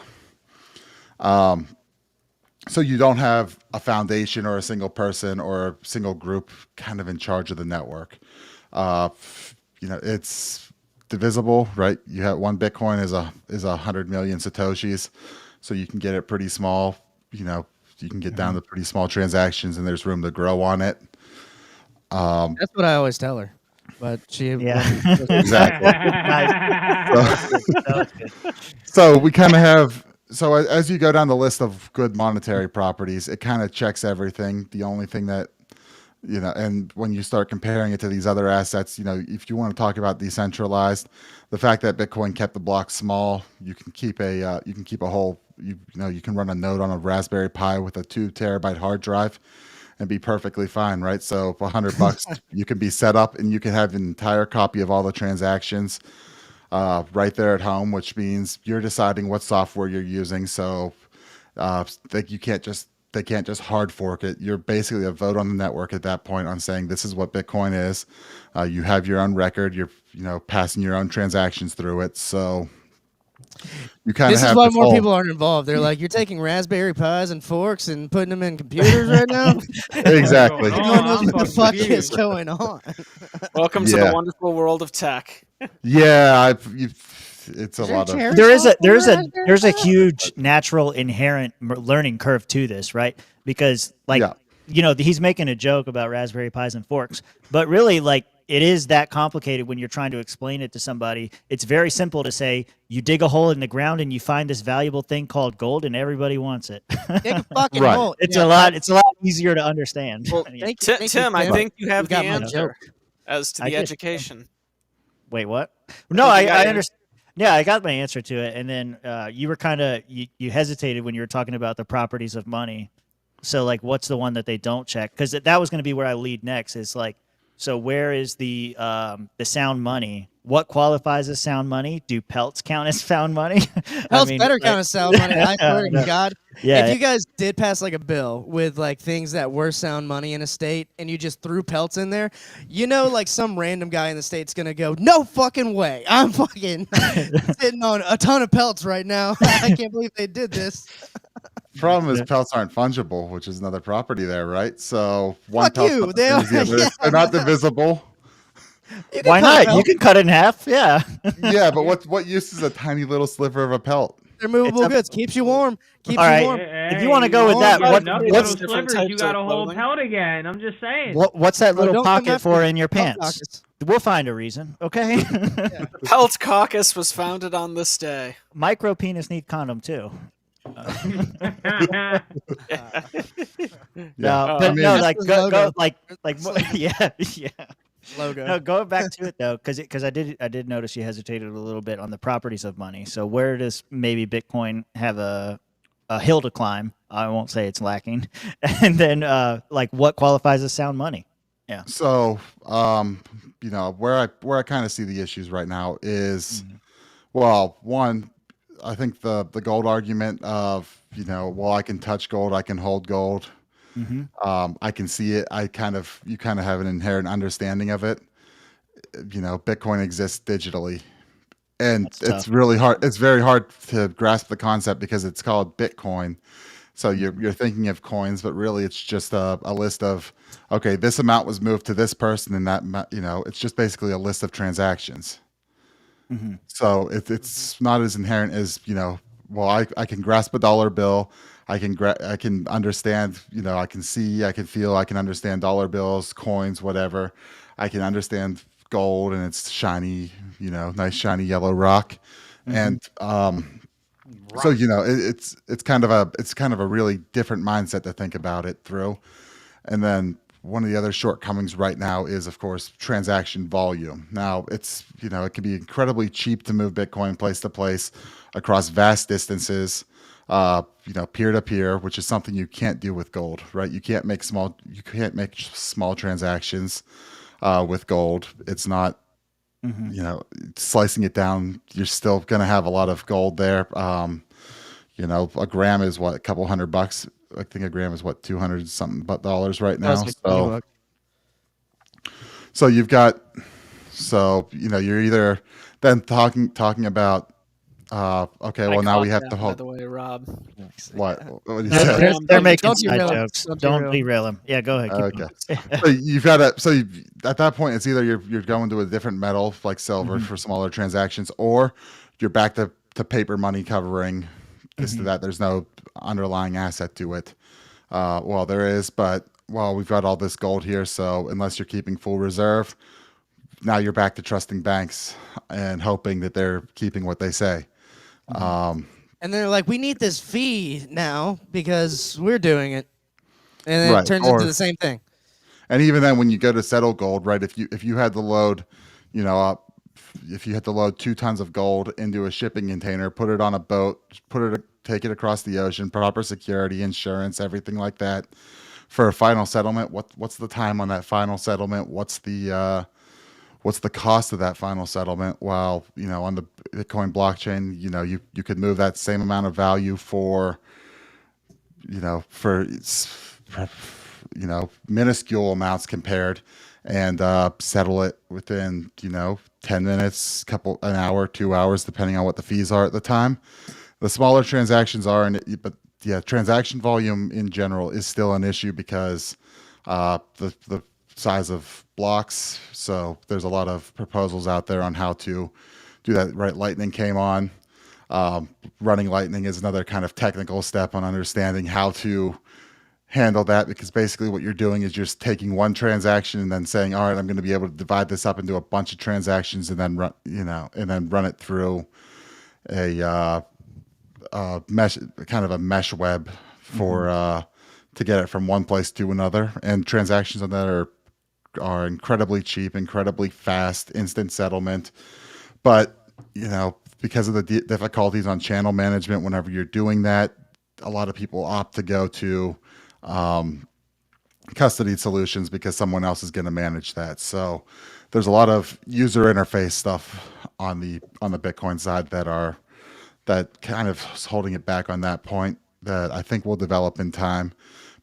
So you don't have a foundation or a single person or a single group kind of in charge of the network. It's divisible, right? You have one Bitcoin is 100 million Satoshis, so you can get it pretty small. You can get down to pretty small transactions, and there's room to grow on it. That's what I always tell her, but she exactly. So we kind of have. So as you go down the list of good monetary properties, it kind of checks everything. The only thing that and when you start comparing it to these other assets, if you want to talk about decentralized, the fact that Bitcoin kept the block small, you can keep a whole. You can run a node on a Raspberry Pi with a 2 terabyte hard drive and be perfectly fine, right? So for $100, you can be set up and you can have an entire copy of all the transactions right there at home, which means you're deciding what software you're using. So they can't just hard fork it. You're basically a vote on the network at that point on saying this is what Bitcoin is. You have your own record. You're passing your own transactions through it. So you kind of have. This is why more people aren't involved. They're like, you're taking Raspberry Pis and forks and putting them in computers right now. Exactly. You don't know what the fuck is going on. Welcome to the wonderful world of tech. Yeah, it's a lot of. There's a huge natural inherent learning curve to this, right? Because he's making a joke about Raspberry Pis and forks, but really, like, it is that complicated when you're trying to explain it to somebody. It's very simple to say you dig a hole in the ground and you find this valuable thing called gold, and everybody wants it. Dig a fucking hole. It's a lot easier to understand. Well, Tim, I think you have the answer as to the education. Wait, what? No, I understand. Yeah, I got my answer to it, and then you were kind of you hesitated when you were talking about the properties of money. So, like, what's the one that they don't check? Because that was going to be where I lead next. Is like, so where is the sound money? What qualifies as sound money? Do pelts count as sound money? Pelts better count as sound money. I swear to God. Yeah. If you guys did pass like a bill with like things that were sound money in a state and you just threw pelts in there, like some random guy in the state's going to go, no fucking way. I'm fucking sitting on a ton of pelts right now. I can't believe they did this. Problem is pelts aren't fungible, which is another property there, right? So one pelt they're not divisible. Why not? You can cut it in half. Yeah. Yeah, but what use is a tiny little sliver of a pelt? They're movable goods. Keeps you warm. Keeps All you right. warm. If you want to go with that, you got what, enough what's little different slivers, you types got of a whole clothing? pelt again. I'm just saying. what's that Bro, little don't come pocket after for me. in your Pelt pants? caucus. We'll find a reason. Okay. The Pelt Caucus was founded on this day. Micro penis need condom too. No, but no, like That's his go logo. like It's like yeah. logo. No, going back to it though, because I did notice you hesitated a little bit on the properties of money. So where does maybe Bitcoin have a hill to climb? I won't say it's lacking. And then like what qualifies as sound money? Yeah. So, where I kind of see the issues right now is, well, one, I think the gold argument of, well, I can touch gold, I can hold gold, I can see it. You kind of have an inherent understanding of it. Bitcoin exists digitally, and That's it's tough. really hard. It's very hard to grasp the concept because it's called Bitcoin. So you're thinking of coins, but really it's just a list of, okay, this amount was moved to this person, and that it's just basically a list of transactions. So it's not as inherent as well, I can grasp a dollar bill, I can understand, I can see, I can feel, I can understand dollar bills, coins, whatever. I can understand gold and it's shiny, nice shiny yellow rock, and so it's kind of a really different mindset to think about it through. And then one of the other shortcomings right now is, of course, transaction volume. Now it can be incredibly cheap to move Bitcoin place to place across vast distances, peer to peer, which is something you can't do with gold, right? You can't make small transactions with gold. It's not, slicing it down, you're still going to have a lot of gold there. A gram is what, a couple $100. I think a gram is what, 200 something dollars right now. So you've got, you're either then talking about, okay, well, now we have to By hold. the way, Rob. What did you say? They're making Don't side derail him. jokes. Don't Don't derail. derail him. Yeah, go ahead. Keep Okay. going. So at that point, it's either you're going to a different metal like silver for smaller transactions, or you're back to paper money covering this to that. There's no underlying asset to it. Well, there is, but we've got all this gold here, so unless you're keeping full reserve, now you're back to trusting banks and hoping that they're keeping what they say. And they're like, we need this fee now because we're doing it, and then Right. it turns into the same thing. And even then, when you go to settle gold, right? If you had to load, if you had to load 2 tons of gold into a shipping container, put it on a boat, take it across the ocean, proper security, insurance, everything like that, for a final settlement, what's the time on that final settlement? What's the cost of that final settlement? Well, on the Bitcoin blockchain, you could move that same amount of value for minuscule amounts compared, and settle it within 10 minutes, an hour, 2 hours, depending on what the fees are at the time. The smaller transactions are, but yeah, transaction volume in general is still an issue because the size of blocks. So there's a lot of proposals out there on how to do that. Right, Lightning came on. Running Lightning is another kind of technical step on understanding how to handle that, because basically what you're doing is just taking one transaction and then saying, all right, I'm going to be able to divide this up into a bunch of transactions and then run it through a mesh, kind of a mesh web for to get it from one place to another. And transactions on that are incredibly cheap, incredibly fast, instant settlement. But because of the difficulties on channel management, whenever you're doing that, a lot of people opt to go to custody solutions because someone else is going to manage that. So there's a lot of user interface stuff on the Bitcoin side that kind of is holding it back on that point, that I think will develop in time.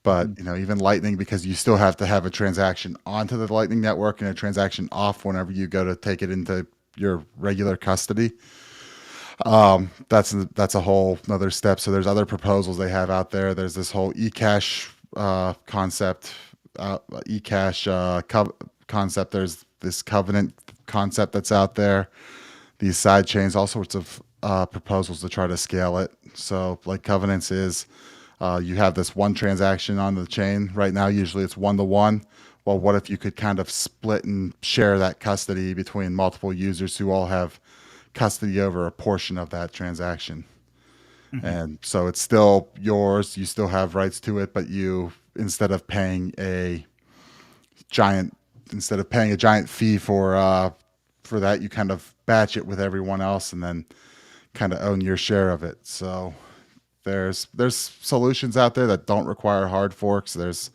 But even Lightning, because you still have to have a transaction onto the Lightning network and a transaction off whenever you go to take it into your regular custody. That's a whole another step. So there's other proposals they have out there. There's this whole eCash concept, concept. There's this Covenant concept that's out there. These side chains, all sorts of proposals to try to scale it. So like Covenants is, you have this one transaction on the chain right now. Usually it's 1-to-1. Well, what if you could kind of split and share that custody between multiple users who all have custody over a portion of that transaction? And so it's still yours. You still have rights to it, but you, instead of paying a giant fee for that, you kind of batch it with everyone else and then kind of own your share of it. So there's solutions out there that don't require hard forks. There's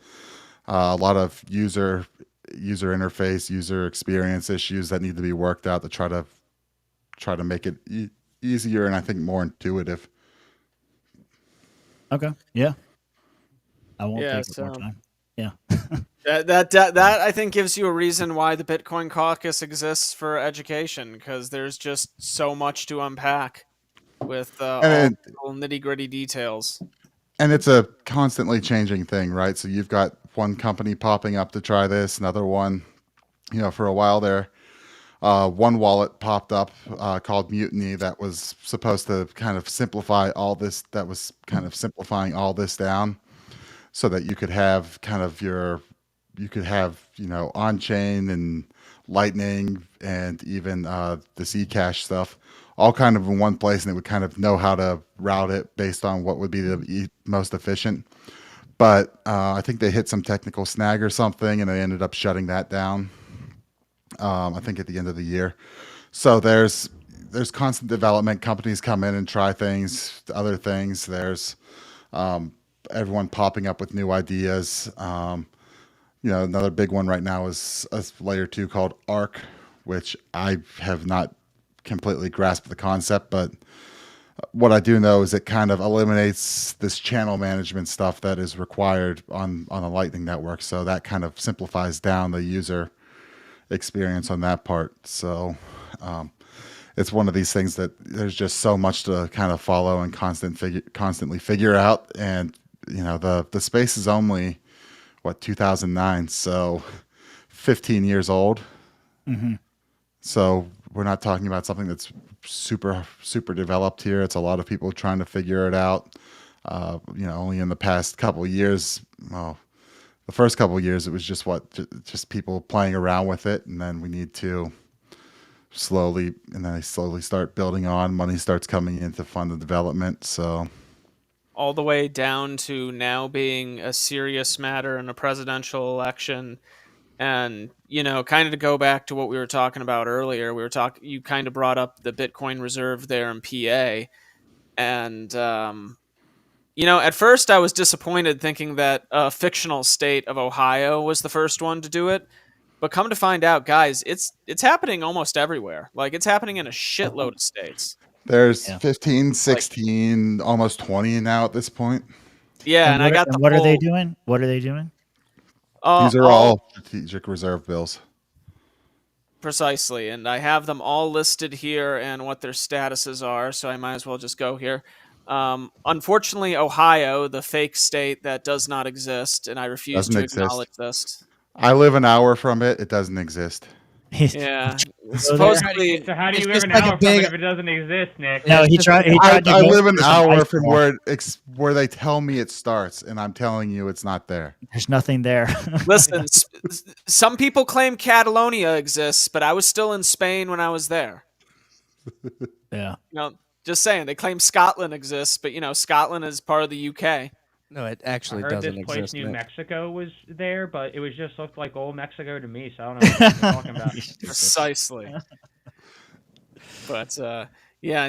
a lot of user interface, user experience issues that need to be worked out to try to make it easier and I think more intuitive. Okay. Yeah. I won't take more time. Yeah. that I think gives you a reason why the Bitcoin Caucus exists for education, because there's just so much to unpack with all nitty-gritty details. And it's a constantly changing thing, right? So you've got one company popping up to try this, another one, for a while there. One wallet popped up called Mutiny that was supposed to kind of simplify all this. That was kind of simplifying all this down, so that you could have on-chain and Lightning and even this eCash stuff, all kind of in one place, and it would kind of know how to route it based on what would be the most efficient. But I think they hit some technical snag or something, and they ended up shutting that down. I think at the end of the year. So there's constant development. Companies come in and try things, other things. There's everyone popping up with new ideas. Another big one right now is a layer 2 called ARC, which I have not completely grasped the concept, but what I do know is it kind of eliminates this channel management stuff that is required on the Lightning Network. So that kind of simplifies down the user experience on that part. So it's one of these things that there's just so much to kind of follow and constantly figure out. And the space is only 2009, so 15 years old. So we're not talking about something that's super developed here. It's a lot of people trying to figure it out. Only in the past couple of years, the first couple of years, it was just people playing around with it, and then we need to slowly start building on. Money starts coming in to fund the development. So all the way down to now being a serious matter in a presidential election. And, kind of to go back to what we were talking about earlier, you kind of brought up the Bitcoin reserve there in PA. And, at first I was disappointed thinking that a fictional state of Ohio was the first one to do it. But come to find out, guys, it's happening almost everywhere. Like, it's happening in a shitload of states. There's 15, 16, almost 20 now at this point. Yeah, what are they doing? What are they doing? These are all strategic reserve bills. Precisely, and I have them all listed here and what their statuses are, so I might as well just go here. Unfortunately, Ohio, the fake state that does not exist, and I refuse to acknowledge this. I live an hour from it. It doesn't exist. Yeah, supposedly. So how do you live an hour from it if it doesn't exist, Nick? No, he tried. I live an hour from where they tell me it starts, and I'm telling you it's not there. There's nothing there. Listen, some people claim Catalonia exists, but I was still in Spain when I was there. Yeah. Just saying, they claim Scotland exists, but Scotland is part of the UK. No, it actually doesn't exist. I heard this place, New Mexico, was there, but it was just looked like old Mexico to me, so I don't know what you're talking about. Precisely. But a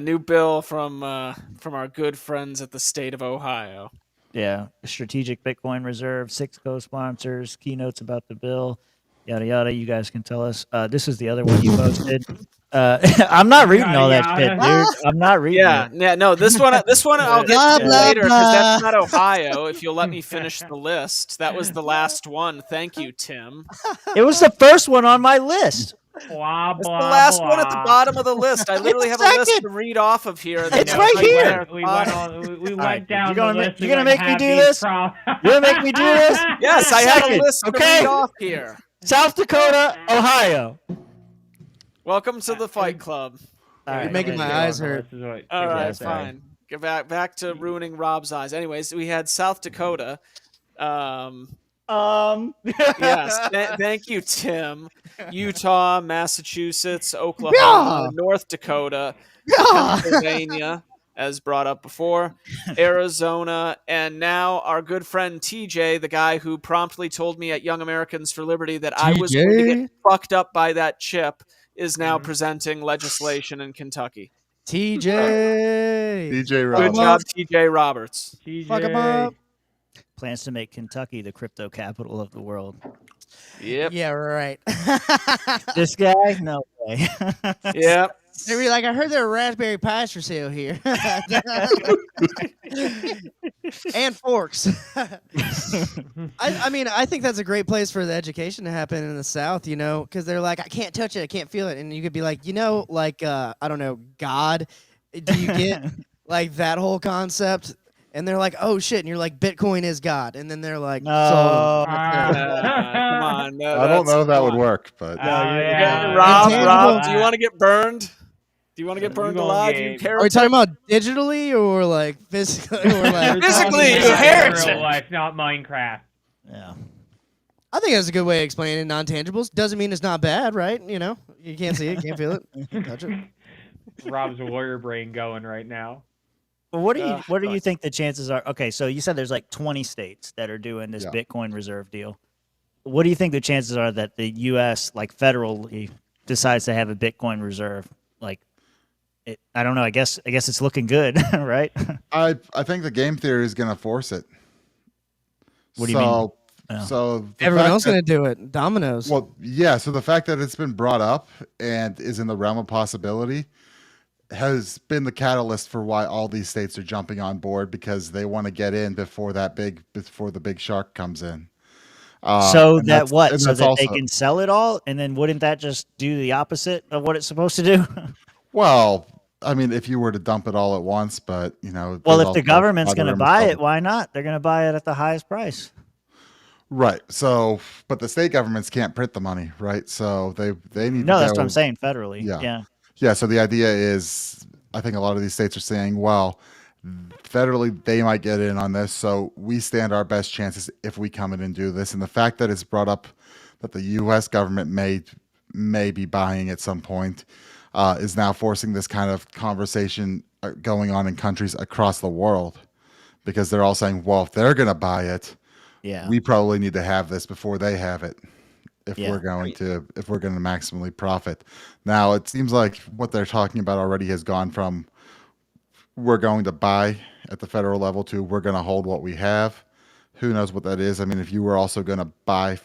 new bill from our good friends at the state of Ohio. Yeah, strategic Bitcoin reserve, 6 co-sponsors, keynotes about the bill, yada yada. You guys can tell us. This is the other one you posted. I'm not reading all that shit, dude. I'm not reading. Yeah, no. This one I'll get to later because that's not Ohio. If you'll let me finish the list, that was the last one. Thank you, Tim. It was the first one on my list. Blah, it's blah, the last blah. one at the bottom of the list. I literally have a list to read off of here. It's right here. We went down You're the list. You're gonna make me do this? You're gonna make me do this? Yes, I have a list to read off here. South Dakota, Ohio. Welcome to the Fight Club. All You're right, making my eyes hurt. All right, Exactly. fine. Get back to ruining Rob's eyes. Anyways, we had South Dakota. Yes. Thank you, Tim. Utah, Massachusetts, Oklahoma, Yeah. North Dakota, Yeah. Pennsylvania, as brought up before, Arizona, and now our good friend TJ, the guy who promptly told me at Young Americans for Liberty that I was going to get fucked up by that chip, is now presenting legislation in Kentucky. TJ. DJ Good Roberts. job, TJ Roberts. Fuck 'em up. Plans to make Kentucky the crypto capital of the world. Yep. Yeah, right. This guy? No way. Yep. They were like, I heard there were Raspberry Pis for sale here. And forks. I mean, I think that's a great place for the education to happen in the South, you know, because they're like, I can't touch it, I can't feel it. And you could be like, you know, like, I don't know, God. Do you get like that whole concept? And they're like, oh shit. And you're like, Bitcoin is God. And then they're like, No. Come on. No, I don't know if that come would on. work, but Rob, do you want to get burned? Do you want to get burned alive? You Are we talking about digitally or like physically? Or like physically, you in heretic. real life, not Minecraft. Yeah. I think that's a good way of explaining non-tangibles. Doesn't mean it's not bad, right? You know, you can't see it, can't feel it, you can't touch it. Rob's lawyer brain going right now. Well, what do you think the chances are? Okay, so you said there's like 20 states that are doing this Bitcoin reserve deal. What do you think the chances are that the U.S. like federally decides to have a Bitcoin reserve? Like, I don't know. I guess it's looking good, right? I think the game theory is going to force it. What do you mean? So everyone else going to do it. Dominoes. Well, yeah. So the fact that it's been brought up and is in the realm of possibility has been the catalyst for why all these states are jumping on board, because they want to get in before the big shark comes in. So that also, they can sell it all, and then wouldn't that just do the opposite of what it's supposed to do? Well, I mean, if you were to dump it all at once, but you know, well, if the government's going to buy it, why not? They're going to buy it at the highest price. Right. So, but the state governments can't print the money, right? So they need. No, to that's what I'm saying. Federally. Yeah. Yeah. So the idea is, I think a lot of these states are saying, well, federally they might get in on this, so we stand our best chances if we come in and do this. And the fact that it's brought up that the U.S. government may be buying at some point is now forcing this kind of conversation going on in countries across the world, because they're all saying, well, if they're going to buy it, we probably need to have this before they have it if we're going to maximally profit. Now, it seems like what they're talking about already has gone from we're going to buy at the federal level to we're going to hold what we have. Who knows what that is? I mean, if you were also going to buy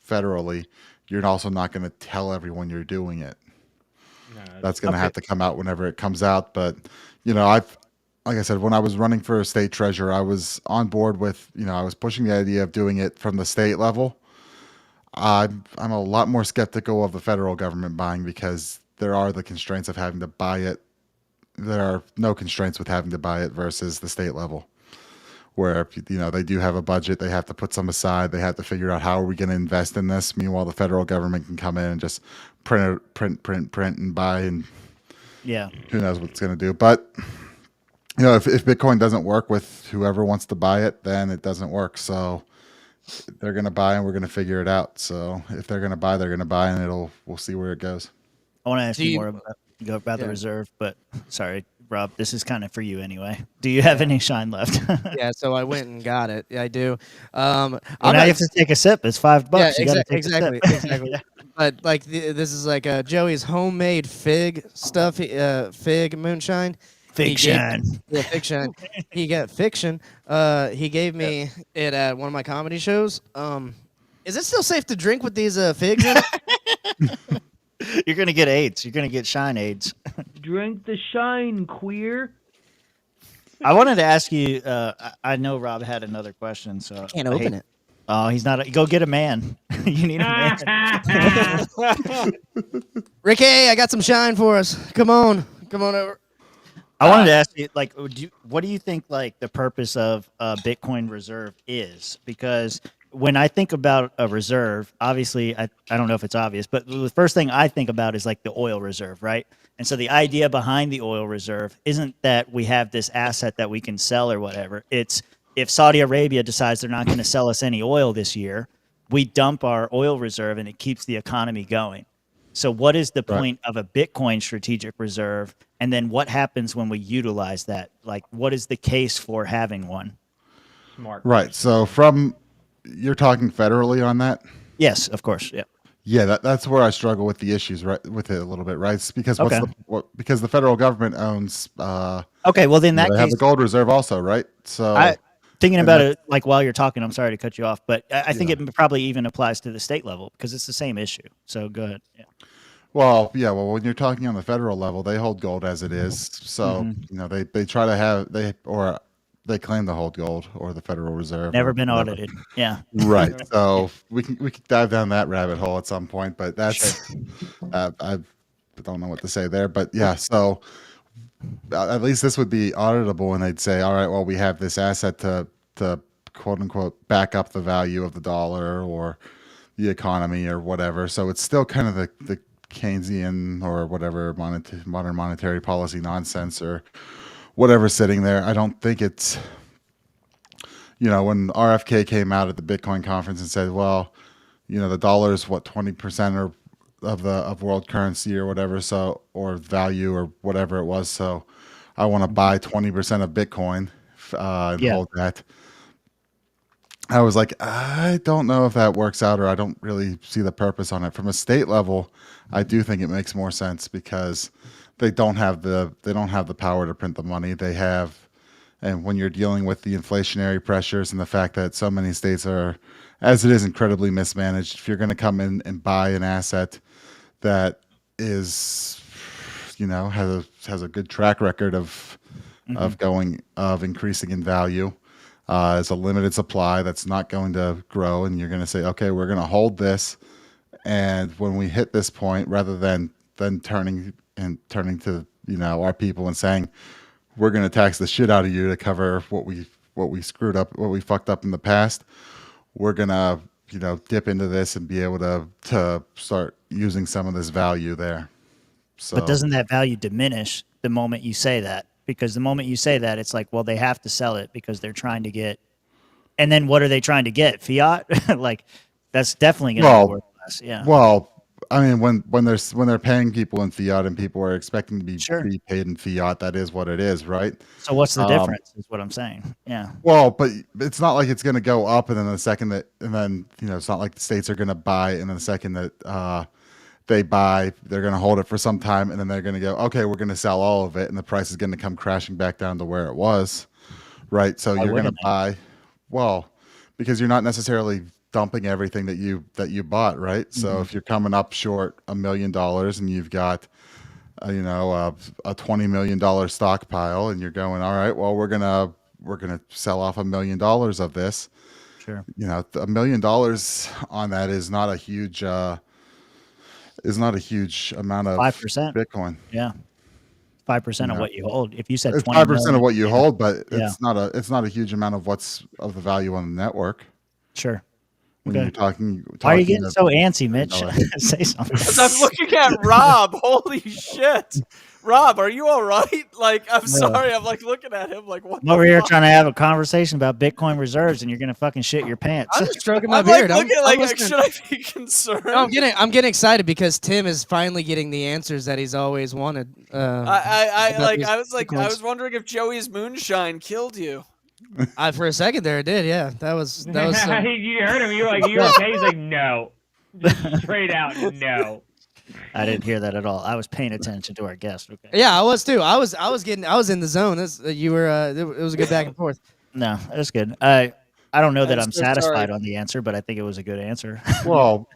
federally, you're also not going to tell everyone you're doing it. No, that's going to have to come out whenever it comes out. But, you know, like I said, when I was running for state treasurer, I was on board with, you know, I was pushing the idea of doing it from the state level. I'm a lot more skeptical of the federal government buying, because there are the constraints of having to buy it. There are no constraints with having to buy it versus the state level, where, you know, they do have a budget. They have to put some aside. They have to figure out how are we going to invest in this. Meanwhile, the federal government can come in and just print and buy, and who knows what it's going to do. But, you know, if Bitcoin doesn't work with whoever wants to buy it, then it doesn't work. So they're going to buy, and we're going to figure it out. So if they're going to buy, they're going to buy, and we'll see where it goes. I want to ask you more about the reserve, but sorry, Rob, this is kind of for you anyway. Do you have any shine left? Yeah, so I went and got it. Yeah, I do. Now you have to take a sip. It's $5. Yeah, exactly. But like this is like Joey's homemade fig stuff, fig moonshine. Fiction. Fiction. He got fiction. He gave me it at one of my comedy shows. Is it still safe to drink with these figs in it? You're going to get AIDS. You're going to get shine AIDS. Drink the shine, queer. I wanted to ask you, I know Rob had another question, so can't open it. Oh, he's not. Go get a man. You need a man. Ricky, I got some shine for us. Come on over. I wanted to ask you, like, what do you think, like, the purpose of Bitcoin reserve is? Because when I think about a reserve, obviously, I don't know if it's obvious, but the first thing I think about is like the oil reserve, right? And so the idea behind the oil reserve isn't that we have this asset that we can sell or whatever. It's if Saudi Arabia decides they're not going to sell us any oil this year, we dump our oil reserve and it keeps the economy going. So what is the point of a Bitcoin strategic reserve? And then what happens when we utilize that? Like, what is the case for having one? Smart. Right. So you're talking federally on that? Yes, of course. Yeah. Yeah, that's where I struggle with the issues, right, with it a little bit, right? It's because Okay. because the federal government owns. Okay, well then that they case, have the gold reserve also, right? So thinking about it, like while you're talking, I'm sorry to cut you off, but I think it probably even applies to the state level because it's the same issue. So go ahead. Yeah. Well, when you're talking on the federal level, they hold gold as it is. So they try to have they claim to hold gold or the Federal Reserve. Never been audited. Yeah. Right. So we can dive down that rabbit hole at some point, but that's I don't know what to say there, but yeah. So at least this would be auditable, and they'd say, all right, well, we have this asset to quote unquote back up the value of the dollar or the economy or whatever. So it's still kind of the Keynesian or whatever modern monetary policy nonsense or whatever sitting there. I don't think it's, when RFK came out at the Bitcoin conference and said, well, the dollar is 20% of world currency or whatever, so, or value or whatever it was. So I want to buy 20% of Bitcoin and hold that. I was like, I don't know if that works out, or I don't really see the purpose on it. From a state level, I do think it makes more sense because they don't have the power to print the money. They have, and when you're dealing with the inflationary pressures and the fact that so many states are, as it is, incredibly mismanaged, if you're going to come in and buy an asset that is, has a good track record of increasing in value, as a limited supply that's not going to grow, and you're going to say, okay, we're going to hold this, and when we hit this point, rather than turning to our people and saying we're going to tax the shit out of you to cover what we screwed up, what we fucked up in the past, we're going to dip into this and be able to start using some of this value there. So, but doesn't that value diminish the moment you say that? Because the moment you say that, it's like, well, they have to sell it because they're trying to get, and then what are they trying to get? Fiat? Like, that's definitely going to be worth less. Yeah. Well, I mean, when they're paying people in fiat and people are expecting to be paid in fiat, that is what it is, right? So what's the difference? Is what I'm saying. Yeah. Well, but it's not like it's going to go up, and then it's not like the states are going to buy, and then the second that they buy, they're going to hold it for some time, and then they're going to go, okay, we're going to sell all of it, and the price is going to come crashing back down to where it was, right? So you're going to buy, well, because you're not necessarily dumping everything that you bought, right? So if you're coming up short $1 million and you've got a $20 million stockpile, and you're going, all right, well, we're gonna sell off $1 million of this. Sure. $1 million on that is not a huge amount of 5% Bitcoin. Yeah. 5% of what you hold. If you said it's 5% of what you hold, but it's not a huge amount of of the value on the network. Sure. When you're talking, why are you getting so antsy, Mitch? Say something. Because I'm looking at Rob. Holy shit. Rob, are you all right? Like, I'm sorry. I'm like looking at him like, what? I'm over here trying to have a conversation about Bitcoin reserves, and you're gonna fucking shit your pants. I'm just stroking my beard. Like, should I be concerned? No, I'm getting excited because Tim is finally getting the answers that he's always wanted. I was wondering if Joey's moonshine killed you. For a second there, it did. Yeah, that was. You heard him. You're like, you okay? He's like, no, just straight out, no. I didn't hear that at all. I was paying attention to our guest. Okay. Yeah, I was too. I was in the zone. You were. It was a good back and forth. No, that's good. I don't know that I'm satisfied on the answer, but I think it was a good answer. well,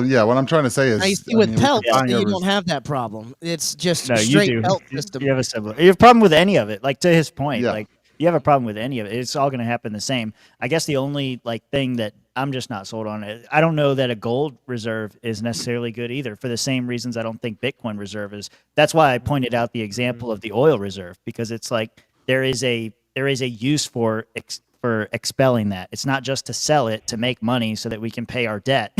yeah. What I'm trying to say is, now you see, with pelts, you don't have that problem. It's just straight pelt system. You have a similar. You have a problem with any of it. Like, to his point, like, you have a problem with any of it. It's all going to happen the same. I guess the only thing that I'm just not sold on it. I don't know that a gold reserve is necessarily good either, for the same reasons I don't think Bitcoin reserve is. That's why I pointed out the example of the oil reserve, because it's like there is a use for for expelling that. It's not just to sell it to make money so that we can pay our debt.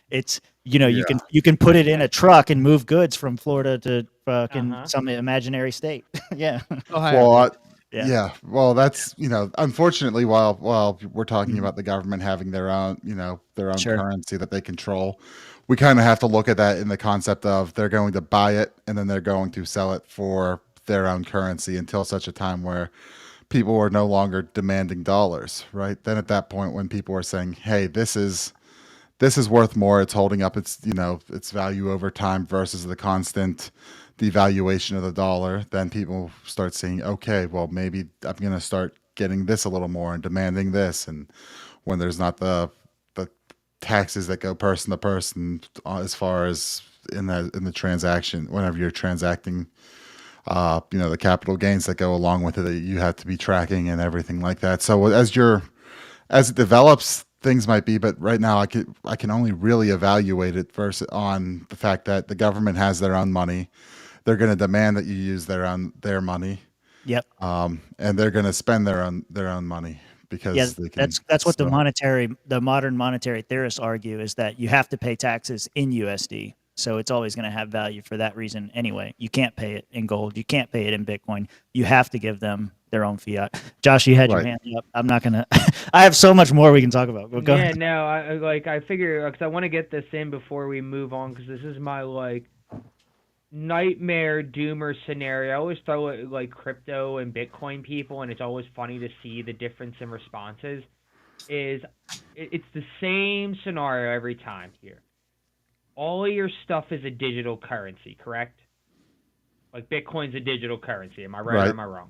It's, you can put it in a truck and move goods from Florida to fucking some imaginary state. Yeah. Yeah. Well, that's, unfortunately, while we're talking about the government having their own, their own currency that they control, we kind of have to look at that in the concept of they're going to buy it and then they're going to sell it for their own currency until such a time where people are no longer demanding dollars, right? Then at that point, when people are saying, "Hey, this is worth more. It's holding up its its value over time versus the constant devaluation of the dollar," then people start saying, "Okay, well, maybe I'm going to start getting this a little more and demanding this." And when there's not the taxes that go person to person as far as in the transaction, whenever you're transacting. The capital gains that go along with it that you have to be tracking and everything like that. So as it develops, things might be, but right now I can only really evaluate it versus on the fact that the government has their own money. They're going to demand that you use their money. Yep. And they're going to spend their own money because they can, that's what the modern monetary theorists argue, is that you have to pay taxes in USD. So it's always going to have value for that reason anyway. You can't pay it in gold. You can't pay it in Bitcoin. You have to give them their own fiat. Josh, you had your hand up. I'm not going to – I have so much more we can talk about. Go ahead. No, I figure – because I want to get this in before we move on, because this is my, nightmare doomer scenario. I always throw it crypto and Bitcoin people, and it's always funny to see the difference in responses. It's the same scenario every time here. All of your stuff is a digital currency, correct? Like Bitcoin's a digital currency. Am I right or am I wrong?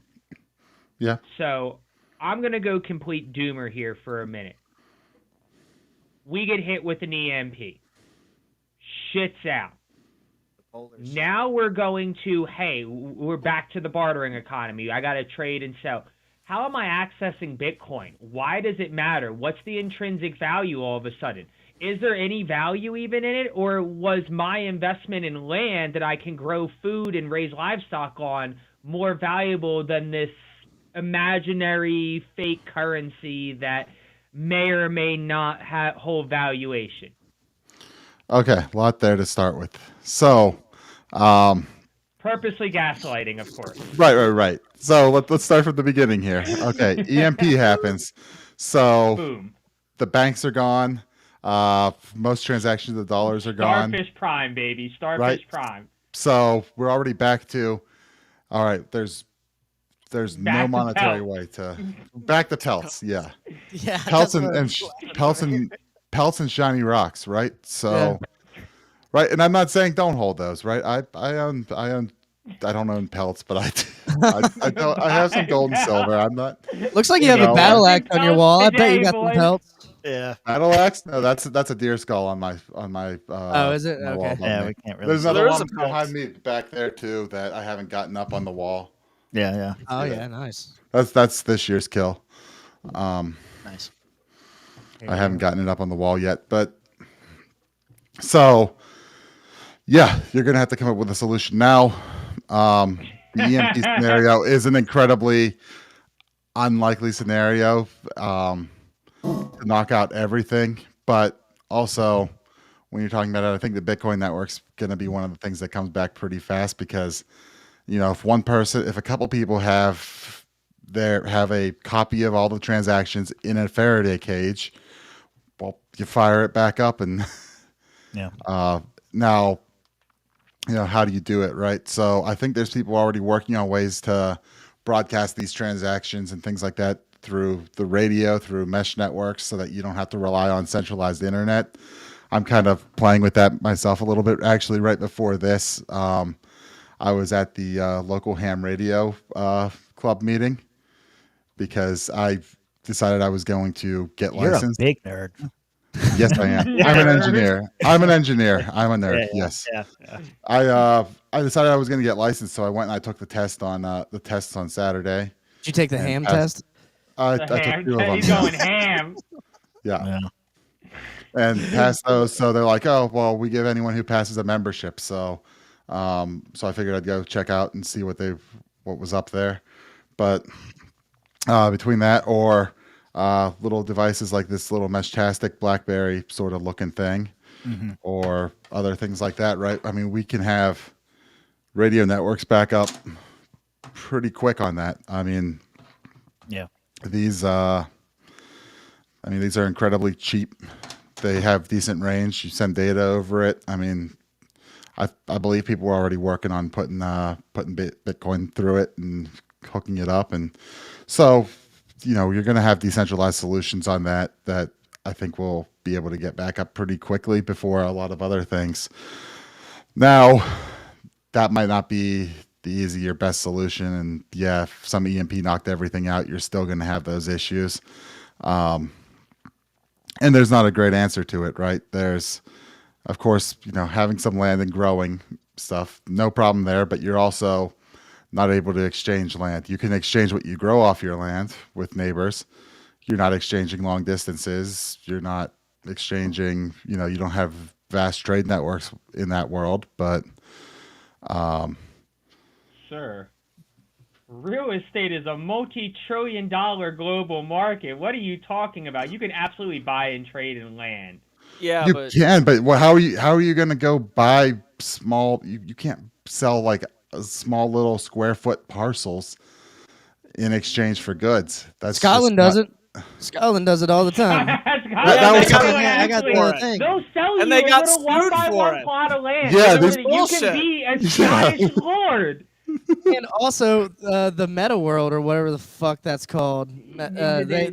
Yeah. So I'm going to go complete doomer here for a minute. We get hit with an EMP. Shit's out. Now we're going to, hey, we're back to the bartering economy. I got to trade and sell. How am I accessing Bitcoin? Why does it matter? What's the intrinsic value all of a sudden? Is there any value even in it, or was my investment in land that I can grow food and raise livestock on more valuable than this imaginary fake currency that may or may not hold valuation? Okay, a lot there to start with. So, purposely gaslighting, of course. Right. So let's start from the beginning here. Okay, EMP happens. So boom. The banks are gone. Most transactions of dollars are gone. Starfish Prime, baby. Starfish Prime. So we're already back to, all right, there's no monetary way to back to pelts. Yeah. Yeah. Pelts and shiny rocks. Right. So, right. And I'm not saying don't hold those. Right. I don't own pelts, but I have some gold and silver. I'm not. Looks like you have a battle axe on your wall. I bet you got some pelts. Yeah. Battle axe? No, that's a deer skull on my oh, is it? Okay. Yeah, we can't really. There's another one behind me back there too that I haven't gotten up on the wall. Yeah. Oh yeah, nice. That's this year's kill. Nice. I haven't gotten it up on the wall yet, but so yeah, you're gonna have to come up with a solution now. The EMP scenario is an incredibly unlikely scenario. To knock out everything, but also when you're talking about it, I think the Bitcoin network's going to be one of the things that comes back pretty fast because, if a couple people have a copy of all the transactions in a Faraday cage, well, you fire it back up and now, how do you do it, right? So I think there's people already working on ways to broadcast these transactions and things like that through the radio, through mesh networks, so that you don't have to rely on centralized internet. I'm kind of playing with that myself a little bit. Actually, right before this, I was at the local ham radio club meeting because I decided I was going to get licensed. You're a big nerd. Yes, I am. I'm an engineer. I'm a nerd. Yeah, yes. Yeah. I decided I was going to get licensed, so I went and I took the tests on Saturday. Did you take the ham test? I took 2 of them. He's going ham. Yeah. And passed those. So they're like, oh, well, we give anyone who passes a membership. So I figured I'd go check out and see what was up there. But between that or little devices like this little Meshtastic BlackBerry sort of looking thing, or other things like that, right? I mean, we can have radio networks back up pretty quick on that. I mean, Yeah. these are incredibly cheap. They have decent range. You send data over it. I mean, I believe people were already working on putting Bitcoin through it and hooking it up, and so you're going to have decentralized solutions on that I think will be able to get back up pretty quickly before a lot of other things. Now, that might not be the easy or best solution, and yeah, if some EMP knocked everything out, you're still going to have those issues. And there's not a great answer to it, right? There's, of course, having some land and growing stuff, no problem there, but you're also not able to exchange land. You can exchange what you grow off your land with neighbors. You're not exchanging long distances. You're not exchanging, you don't have vast trade networks in that world, but Sir, real estate is a multi-trillion-dollar global market. What are you talking about? You can absolutely buy and trade in land. Yeah, you but can, but how are you going to go buy small? You can't sell like small little square foot parcels in exchange for goods. That's Scotland does it. Scotland does it all the time. I got the other thing. They'll sell And you they a got little sued for 1-by-1 it. plot of land. Yeah, so this that you bullshit. can be a Scottish lord. And also the meta world, or whatever the fuck that's called. Although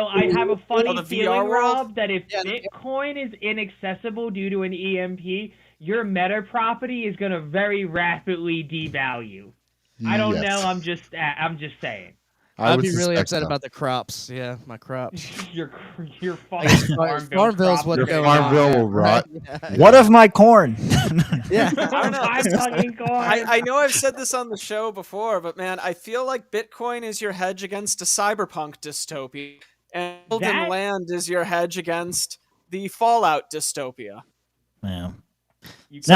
I have a funny the VR feeling, world? Rob, that if Bitcoin is inaccessible due to an EMP, your meta property is going to very rapidly devalue. I don't know. I'm just saying. I'd be really upset about the crops. Yeah, my crops. Your fucking Farmville's what's going Farmville on. will rot. What of my corn? Yeah. I know I've said this on the show before, but man, I feel like Bitcoin is your hedge against a cyberpunk dystopia, and golden land is your hedge against the Fallout dystopia. Yeah. Pick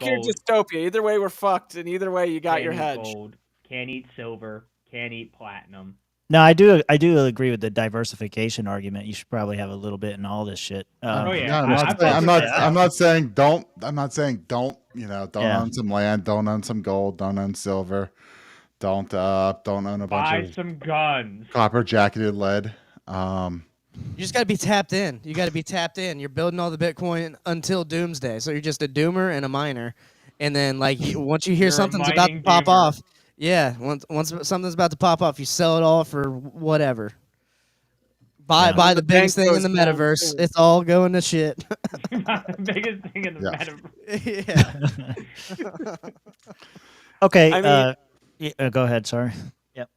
your dystopia. Either way, we're fucked, and either way, you got your hedge. Gold. Can't eat silver. Can't eat platinum. No, I do agree with the diversification argument. You should probably have a little bit in all this shit. I'm not saying don't. Don't own some land. Don't own some gold. Don't own silver. Don't own a bunch Buy some guns. Copper jacketed lead. You just got to be tapped in. You're building all the Bitcoin until doomsday. So you're just a doomer and a miner. And then once you hear something's about to pop off. Yeah, once something's about to pop off, you sell it all for whatever. Buy the biggest thing in the metaverse. It's all going to shit. The biggest thing in the metaverse. Yeah. Okay. Go ahead. Sorry. Yep.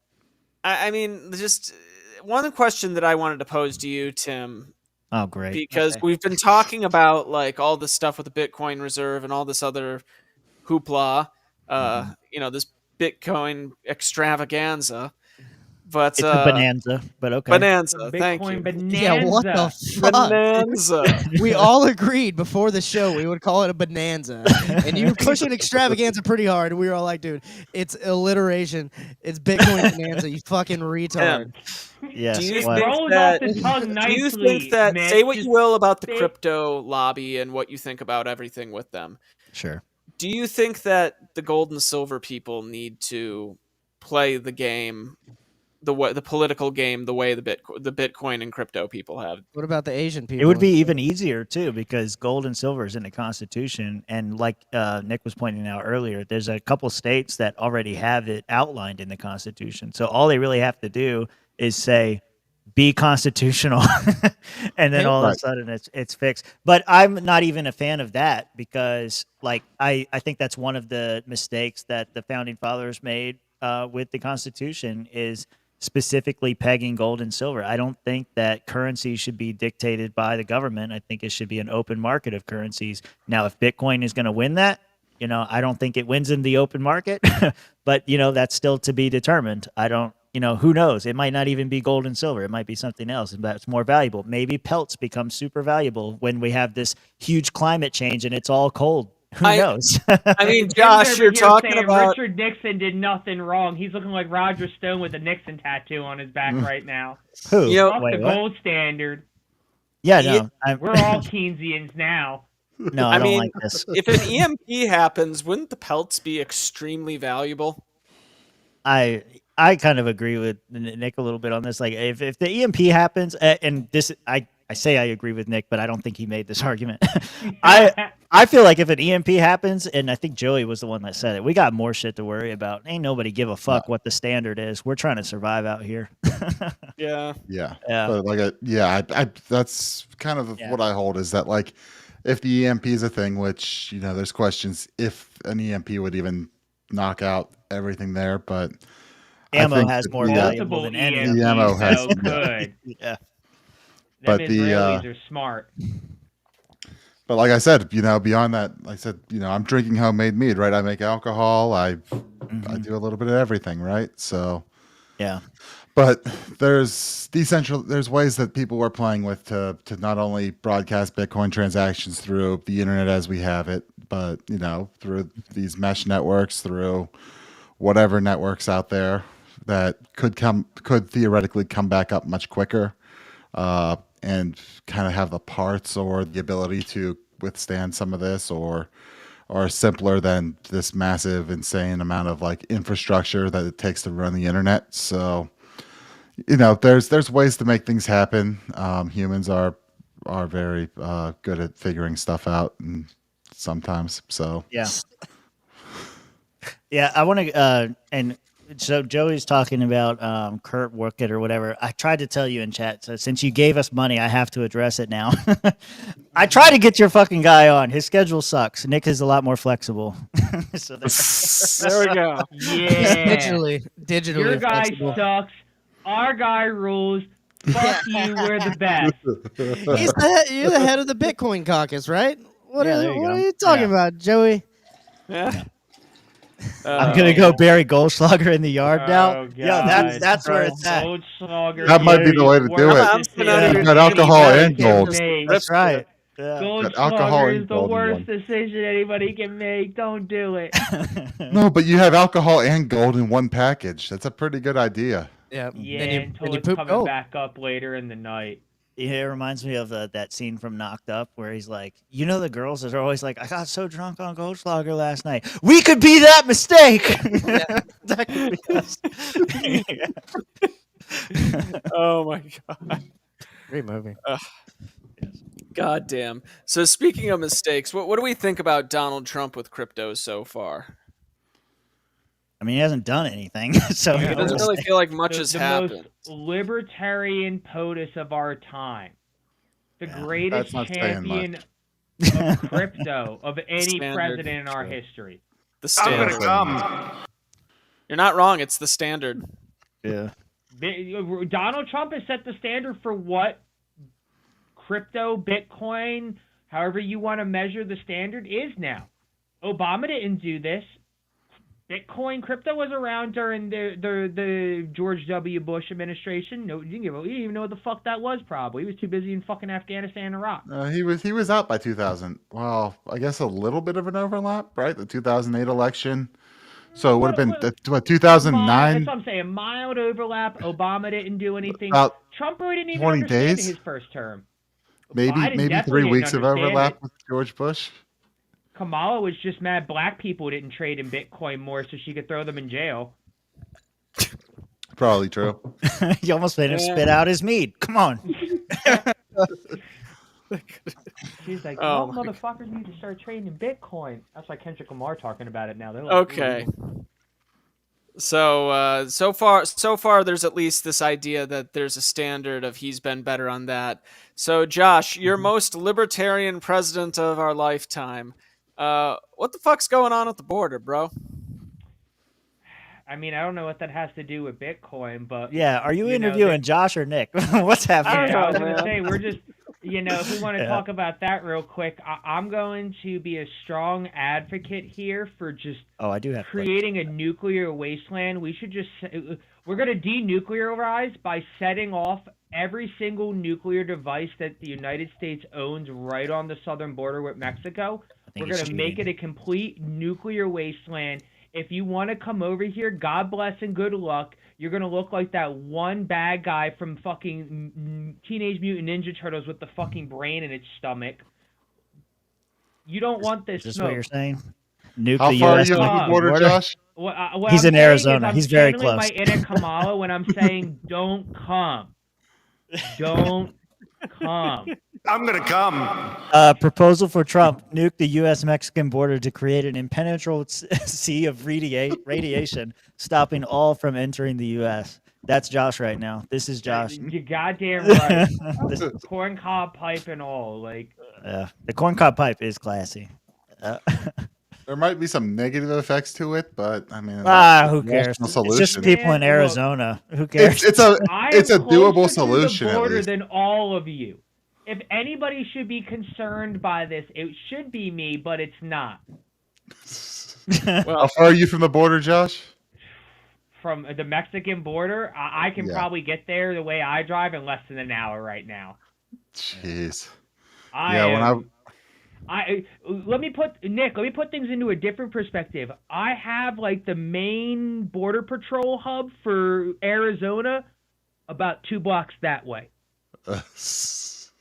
I mean, just one question that I wanted to pose to you, Tim. Oh, great. Because we've been talking about all this stuff with the Bitcoin reserve and all this other hoopla. This Bitcoin extravaganza, but it's a bonanza. But okay, bonanza. Thank you. Bonanza. Yeah, what the fuck? Bonanza. We all agreed before the show we would call it a bonanza, and you were pushing extravaganza pretty hard. We were all like, "Dude, it's alliteration. It's Bitcoin bonanza. You fucking retard." Yes. Do you think that? Say what you will about the crypto lobby and what you think about everything with them. Sure. Do you think that the gold and silver people need to play the game, the political game, the way the Bitcoin and crypto people have? What about the Asian people? It would be even easier too, because gold and silver is in the Constitution, and like Nick was pointing out earlier, there's a couple states that already have it outlined in the Constitution. So all they really have to do is say, be constitutional, and then all of a sudden it's fixed. But I'm not even a fan of that, because I think that's one of the mistakes that the founding fathers made with the Constitution, is specifically pegging gold and silver. I don't think that currency should be dictated by the government. I think it should be an open market of currencies. Now, if Bitcoin is going to win that, I don't think it wins in the open market, but that's still to be determined. I don't. Who knows? It might not even be gold and silver. It might be something else, and that's more valuable. Maybe pelts become super valuable when we have this huge climate change and it's all cold. Who knows? I mean, Jim's Josh, over you're here talking saying about. Richard Nixon did nothing wrong. He's looking like Roger Stone with a Nixon tattoo on his back right now. Who? You know, Fuck Wait, the what? gold standard. Yeah, no. We're all Keynesians now. No, I don't like this. If an EMP happens, wouldn't the pelts be extremely valuable? I kind of agree with Nick a little bit on this. Like, if the EMP happens, and this, I say I agree with Nick, but I don't think he made this argument. I feel like if an EMP happens, and I think Joey was the one that said it, we got more shit to worry about. Ain't nobody give a fuck what the standard is. We're trying to survive out here. Yeah. But like, that's kind of what I hold, is that like, if the EMP is a thing, which, you know, there's questions if an EMP would even knock out everything there, but ammo has more valuable than any. The ammo has so good. Yeah. But Them the Israelis are smart. But like I said, you know, beyond that, I said, you know, I'm drinking homemade mead, right? I make alcohol. I do a little bit of everything, right? So yeah. But there's ways that people are playing with to not only broadcast Bitcoin transactions through the internet as we have it, but, you know, through these mesh networks, through whatever networks out there that could theoretically come back up much quicker, and kind of have the parts or the ability to withstand some of this, or are simpler than this massive, insane amount of like infrastructure that it takes to run the internet. So, you know, there's ways to make things happen. Humans are very good at figuring stuff out, and sometimes. So yeah. I want to and so Joey's talking about Kurt Workit or whatever. I tried to tell you in chat. So since you gave us money, I have to address it now. I try to get your fucking guy on. His schedule sucks. Nick is a lot more flexible. So there we go. Yeah. digitally. Your guy flexible. sucks. Our guy rules. Fuck you. We're the best. You're the head of the Bitcoin caucus, right? What are you talking about, Joey? Yeah. I'm gonna go bury Goldschlager in the yard now. God. Yeah, that's where it's at. Goldschlager, that might be the way to do it. You got alcohol and gold. That's right. Yeah. Goldschlager is the worst decision anybody can make. Don't do it. No, but you have alcohol and gold in one package. That's a pretty good idea. Yeah, and until you it's poop coming gold. back up later in the night. Yeah, it reminds me of that scene from Knocked Up where he's like, you know, the girls that are always like, I got so drunk on Goldschlager last night. We could be that mistake. That could be us. Oh my god. Great movie. God damn. So speaking of mistakes, what do we think about Donald Trump with crypto so far? I mean, he hasn't done anything, so it doesn't really feel like much has happened. The most libertarian POTUS of our time, the greatest champion of crypto of any president in our history. The standard. You're not wrong. It's the standard. Yeah. Donald Trump has set the standard for what crypto, Bitcoin, however you want to measure the standard is now. Obama didn't do this. Bitcoin, crypto was around during the George W. Bush administration. No, you didn't even know what the fuck that was. Probably he was too busy in fucking Afghanistan and Iraq. He was out by 2000. Well, I guess a little bit of an overlap, right? The 2008 election. So it would have been 2009. That's what I'm saying. Mild overlap. Obama didn't do anything. About Trump really didn't even 20 understand days? his first term. Maybe Biden 3 weeks didn't of understand overlap it. with George Bush. Kamala was just mad black people didn't trade in Bitcoin more so she could throw them in jail. Probably true. You almost made him spit out his mead. Come on. She's like, motherfuckers need to start trading in Bitcoin. That's like Kendrick Lamar talking about it now. They're like, okay. So far, there's at least this idea that there's a standard of he's been better on that. So, Josh, you're most libertarian president of our lifetime. What the fuck's going on at the border, bro? I mean, I don't know what that has to do with Bitcoin, but yeah, are you interviewing Josh or Nick? What's happening? I was going to say, we're just, if we want to talk about that real quick, I'm going to be a strong advocate here for just creating a nuclear wasteland. We should we're going to denuclearize by setting off every single nuclear device that the United States owns right on the southern border with Mexico. think We're he's going to make it cheating. a complete nuclear wasteland. If you want to come over here, God bless and good luck. You're going to look like that one bad guy from fucking Teenage Mutant Ninja Turtles with the fucking brain in its stomach. You don't want this Is this smoke. what you're saying? Nuke How the far are U.S. you from the Mexican border, border? Josh? What He's I'm in saying Arizona. Is I'm He's very channeling close. my inner Kamala when I'm saying, don't come. Don't come. I'm going to come. Proposal for Trump: nuke the U.S.-Mexican border to create an impenetrable sea of radiation, stopping all from entering the U.S. That's Josh right now. This is Josh. You're goddamn right. This- Corn cob pipe and all. Like, the corncob pipe is classy. There might be some negative effects to it, but I mean, Who cares? rational It's just solution. people in Man, look, Arizona. Who cares? It's I a am doable closer solution to the at border least. than all of you. If anybody should be concerned by this, it should be me, but it's not. How far are you from the border, Josh? From the Mexican border, I can Yeah. probably get there the way I drive in less than an hour right now. Jeez. Let me put things into a different perspective. I have like the main border patrol hub for Arizona about 2 blocks that way.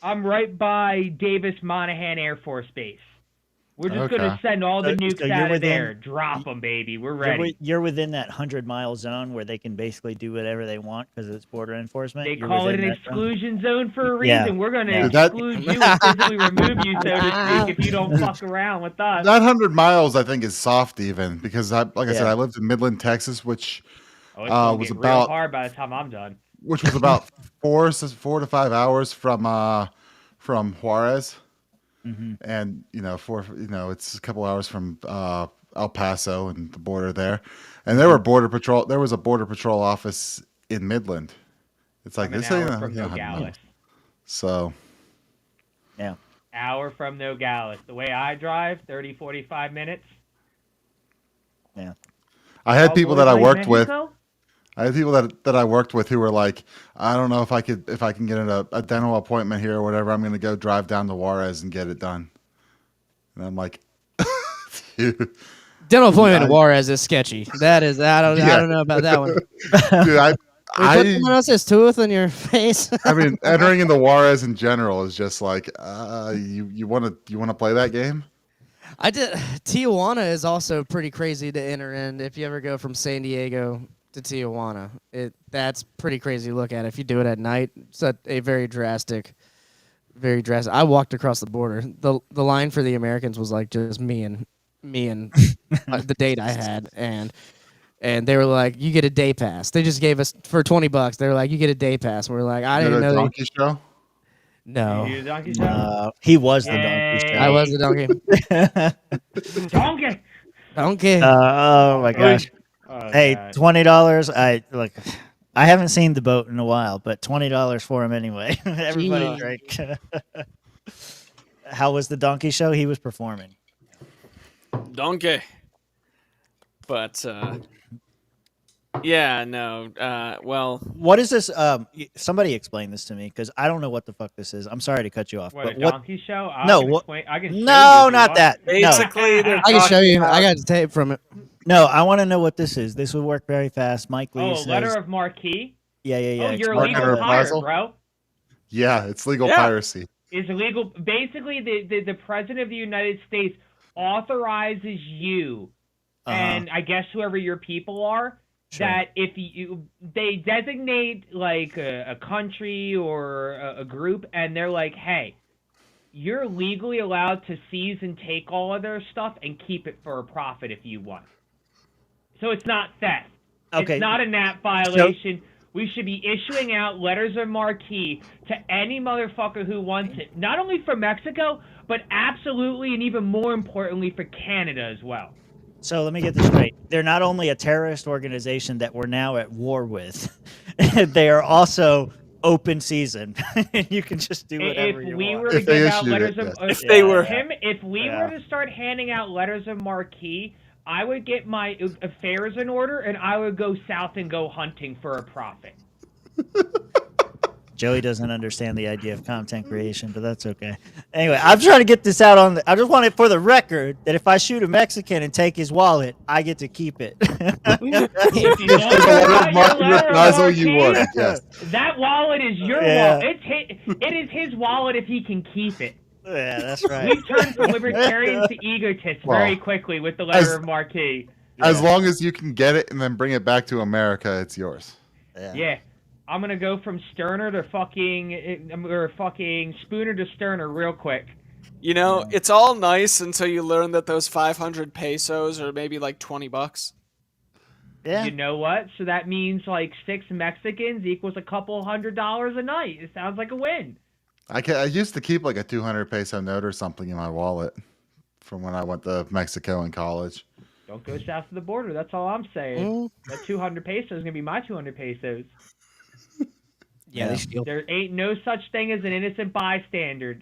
I'm right by Davis Monahan Air Force Base. We're just going to send all the nukes you're out of within- there. Drop them, baby. We're ready. You're within that 100-mile zone where they can basically do whatever they want because it's border enforcement. They You're call it within an that zone. exclusion zone for a reason. Yeah. We're going to Yeah. exclude you and physically remove you, so to speak, if you don't fuck around with us. That 100 miles, I think, is soft even because, I said, I lived in Midland, Texas, which Oh, it's gonna was get real about hard by the time I'm done. which was about 4 to 5 hours from Juarez, and it's a couple hours from El Paso and the border there, and there was a border patrol office in Midland. It's like I'm an this hour ain't from you don't have Nogales. so Yeah. Hour from Nogales. The way I drive, 30, 45 minutes. Yeah. I had All people boys that I like worked with. Mexico? I had people that I worked with who were like, I don't know if I can get a dental appointment here or whatever. I'm going to go drive down to Juarez and get it done. And I'm like, dude, Dental appointment in Juarez is sketchy. That is, I don't know about that one. dude, Put someone else's tooth in your face. I mean, entering into Juarez in general is just like, you want to play that game? Tijuana is also pretty crazy to enter in. If you ever go from San Diego to Tijuana, that's pretty crazy to look at. If you do it at night, it's a very drastic. I walked across the border. The line for the Americans was like just me and the date I had, and they were like, you get a day pass. They just gave us for $20. They were like, you get a day pass. And we're like, I didn't know. Donkey show? No. You donkey show? He was the donkey show. I was the donkey. Donkey. Oh my gosh. Oh, Hey, God. $20. I haven't seen the boat in a while, but $20 for him anyway. Everybody Jeez. drank. How was the donkey show? He was performing. Donkey. But yeah, no. Well, What is this? Somebody explain this to me because I don't know what the fuck this is. I'm sorry to cut you off. What, but a donkey show? I No, can what- explain- I can show you No, if you not want. that. No. basically, they're I can show talking you. about- I got the tape from it. No, I want to know what this is. This would work very fast. Mike Lee Oh, says, letter of marquee? yeah. Oh, you're a Mark legal Hunter pirate, Puzzle? bro. Yeah, it's legal Yeah. piracy. Is illegal. Basically, the president of the United States authorizes you and I guess whoever your people are, Sure. that if they designate like a country or a group, and they're like, hey, you're legally allowed to seize and take all of their stuff and keep it for a profit if you want. So it's not theft. Okay. It's not a NAP violation. We should be issuing out letters of marquee to any motherfucker who wants it. Not only for Mexico, but absolutely and even more importantly for Canada as well. So let me get this straight. They're not only a terrorist organization that we're now at war with, they are also open season. You can just do whatever If you we want. were to If they give out issued letters it, of yes. If they were- if we were to start handing out letters of marquee, I would get my affairs in order and I would go south and go hunting for a profit. Joey doesn't understand the idea of content creation, but that's okay. Anyway, I'm trying to get this out on I just want it for the record that if I shoot a Mexican and take his wallet, I get to keep it. You would, yes. That wallet is your wallet. It is his wallet if he can keep it. Yeah, that's right. We've turned from libertarians to egotists very quickly with the letter of marquee. As long as you can get it and then bring it back to America, it's yours. Yeah. I'm gonna go from Sterner to fucking Spooner to Sterner real quick. You know, it's all nice until you learn that those 500 pesos are maybe like $20. Yeah. You know what? So that means like 6 Mexicans equals a couple $100 a night. It sounds like a win. I used to keep like a 200 peso note or something in my wallet from when I went to Mexico in college. Don't go south of the border. That's all I'm saying. That 200 pesos is gonna be my 200 pesos. Yeah, There ain't no such thing as an innocent bystander.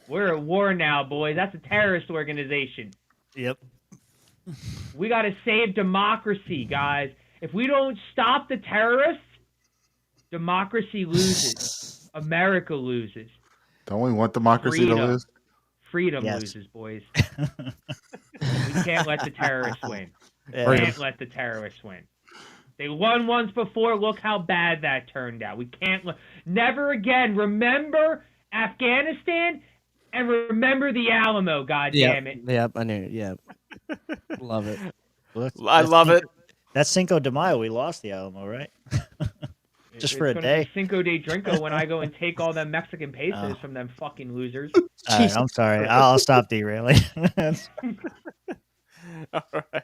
We're at war now, boys. That's a terrorist organization. Yep. We got to save democracy, guys. If we don't stop the terrorists, democracy loses. America loses. Don't we want democracy to lose? Freedom loses, boys. We can't let the terrorists win. We can't let the terrorists win. They won once before. Look how bad that turned out. We can't never again. Remember Afghanistan and remember the Alamo. God damn it. Yep, I knew it. Yep. Love it. I love it. That's Cinco de Mayo. We lost the Alamo, right? Just for a day. Cinco de Drinko when I go and take all them Mexican pesos from them fucking losers. Right, I'm sorry. I'll stop derailing. All right.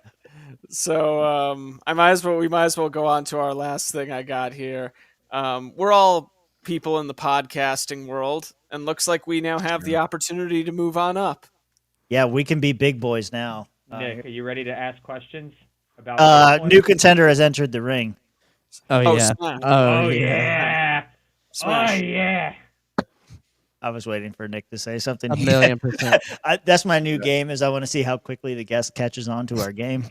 So we might as well go on to our last thing I got here. We're all people in the podcasting world, and looks like we now have the opportunity to move on up. Yeah, we can be big boys now. Nick, are you ready to ask questions about? New contender has entered the ring. Oh yeah. Smash. Oh yeah. Smash. Oh yeah. I was waiting for Nick to say something. 1,000,000%. That's my new game. Is I want to see how quickly the guest catches on to our game.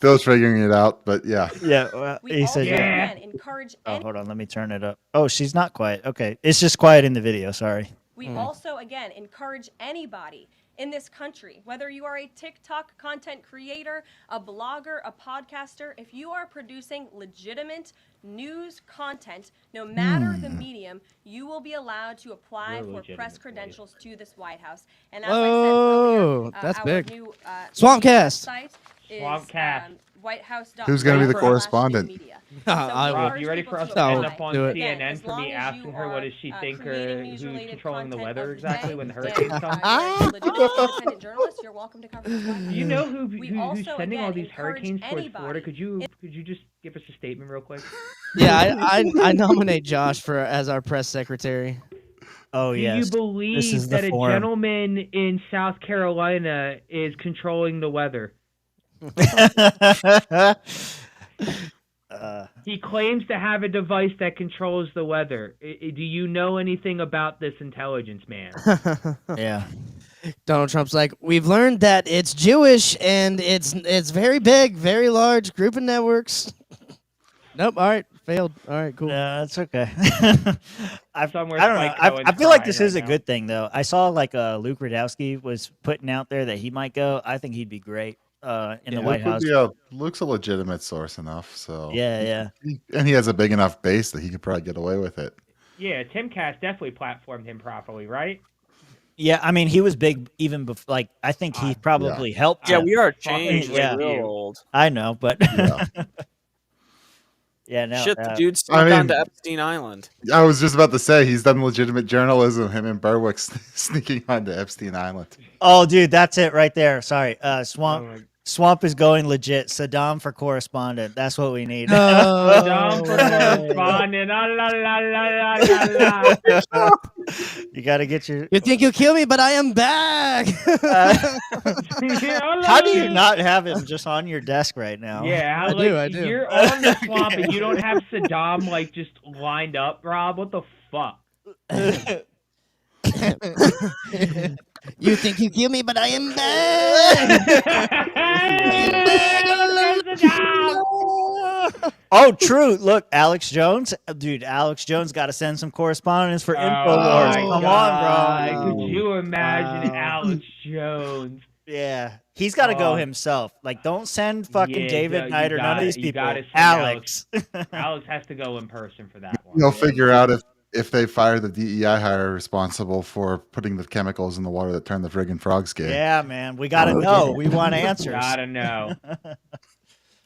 Phil's figuring it out, but yeah. Yeah. Well, he said yeah. Encourage hold on. Let me turn it up. Oh, she's not quiet. Okay. It's just quiet in the video. Sorry. We also, again, encourage anybody in this country, whether you are a TikTok content creator, a blogger, a podcaster, if you are producing legitimate news content, no matter the medium, you will be allowed to apply for press credentials to this White House. And as I said earlier, that's our big. New, Swampcast. website is, Swampcast. whitehouse.gov. Who's going to be the correspondent? Rob, you ready for us to end up on do it. CNN for me asking her what does she think or who's controlling the weather exactly when the hurricanes come? Independent journalists, you're welcome to cover this. Do you know who's also, sending all again, these hurricanes towards encourage Florida? Could you just give us a statement real quick? Yeah, I nominate Josh as our press secretary. Oh Do yes. you believe that a gentleman in South Carolina is controlling the weather? He claims to have a device that controls the weather. Do you know anything about this intelligence man? Yeah. Donald Trump's like, we've learned that it's Jewish and it's very big, very large group of networks. Nope. All right. Failed. All right. Cool. No, that's okay. I don't know. Spike I feel like this crying is a right good thing, though. I saw like Luke Rudowski was putting out there that he might go. I think he'd be great in the White House. Luke's a legitimate source enough, so Yeah. and he has a big enough base that he could probably get away with it. Yeah, Timcast definitely platformed him properly, right? Yeah, I mean, he was big even before. Like, I think he probably helped. Yeah, him. we are changed. Yeah. Real old. I know, but yeah, no. Shit, the dude snuck onto Epstein Island. I was just about to say he's done legitimate journalism. Him and Berwick sneaking onto Epstein Island. Oh, dude, that's it right there. Sorry, Swamp is going legit. Saddam for correspondent. That's what we need. Saddam for correspondent. La, la, la, la, la, la. You got to get your. You think you'll kill me, but I am back. How do you not have him just on your desk right now? Yeah, I do. You're on the Swamp and you don't have Saddam like just lined up, Rob. What the fuck? You think you kill me, but I am back. Oh, true. Look, Alex Jones. Dude, Alex Jones got to send some correspondence for InfoWars. Come on, bro. Could you imagine Alex Jones? Yeah. He's got to go himself. Like, don't send fucking David Knight or none of these people. Alex. Alex has to go in person for that one. You'll figure out if they fire the DEI hire responsible for putting the chemicals in the water that turned the friggin' frogs gay. Yeah, man. We got to know. We want answers. Gotta know.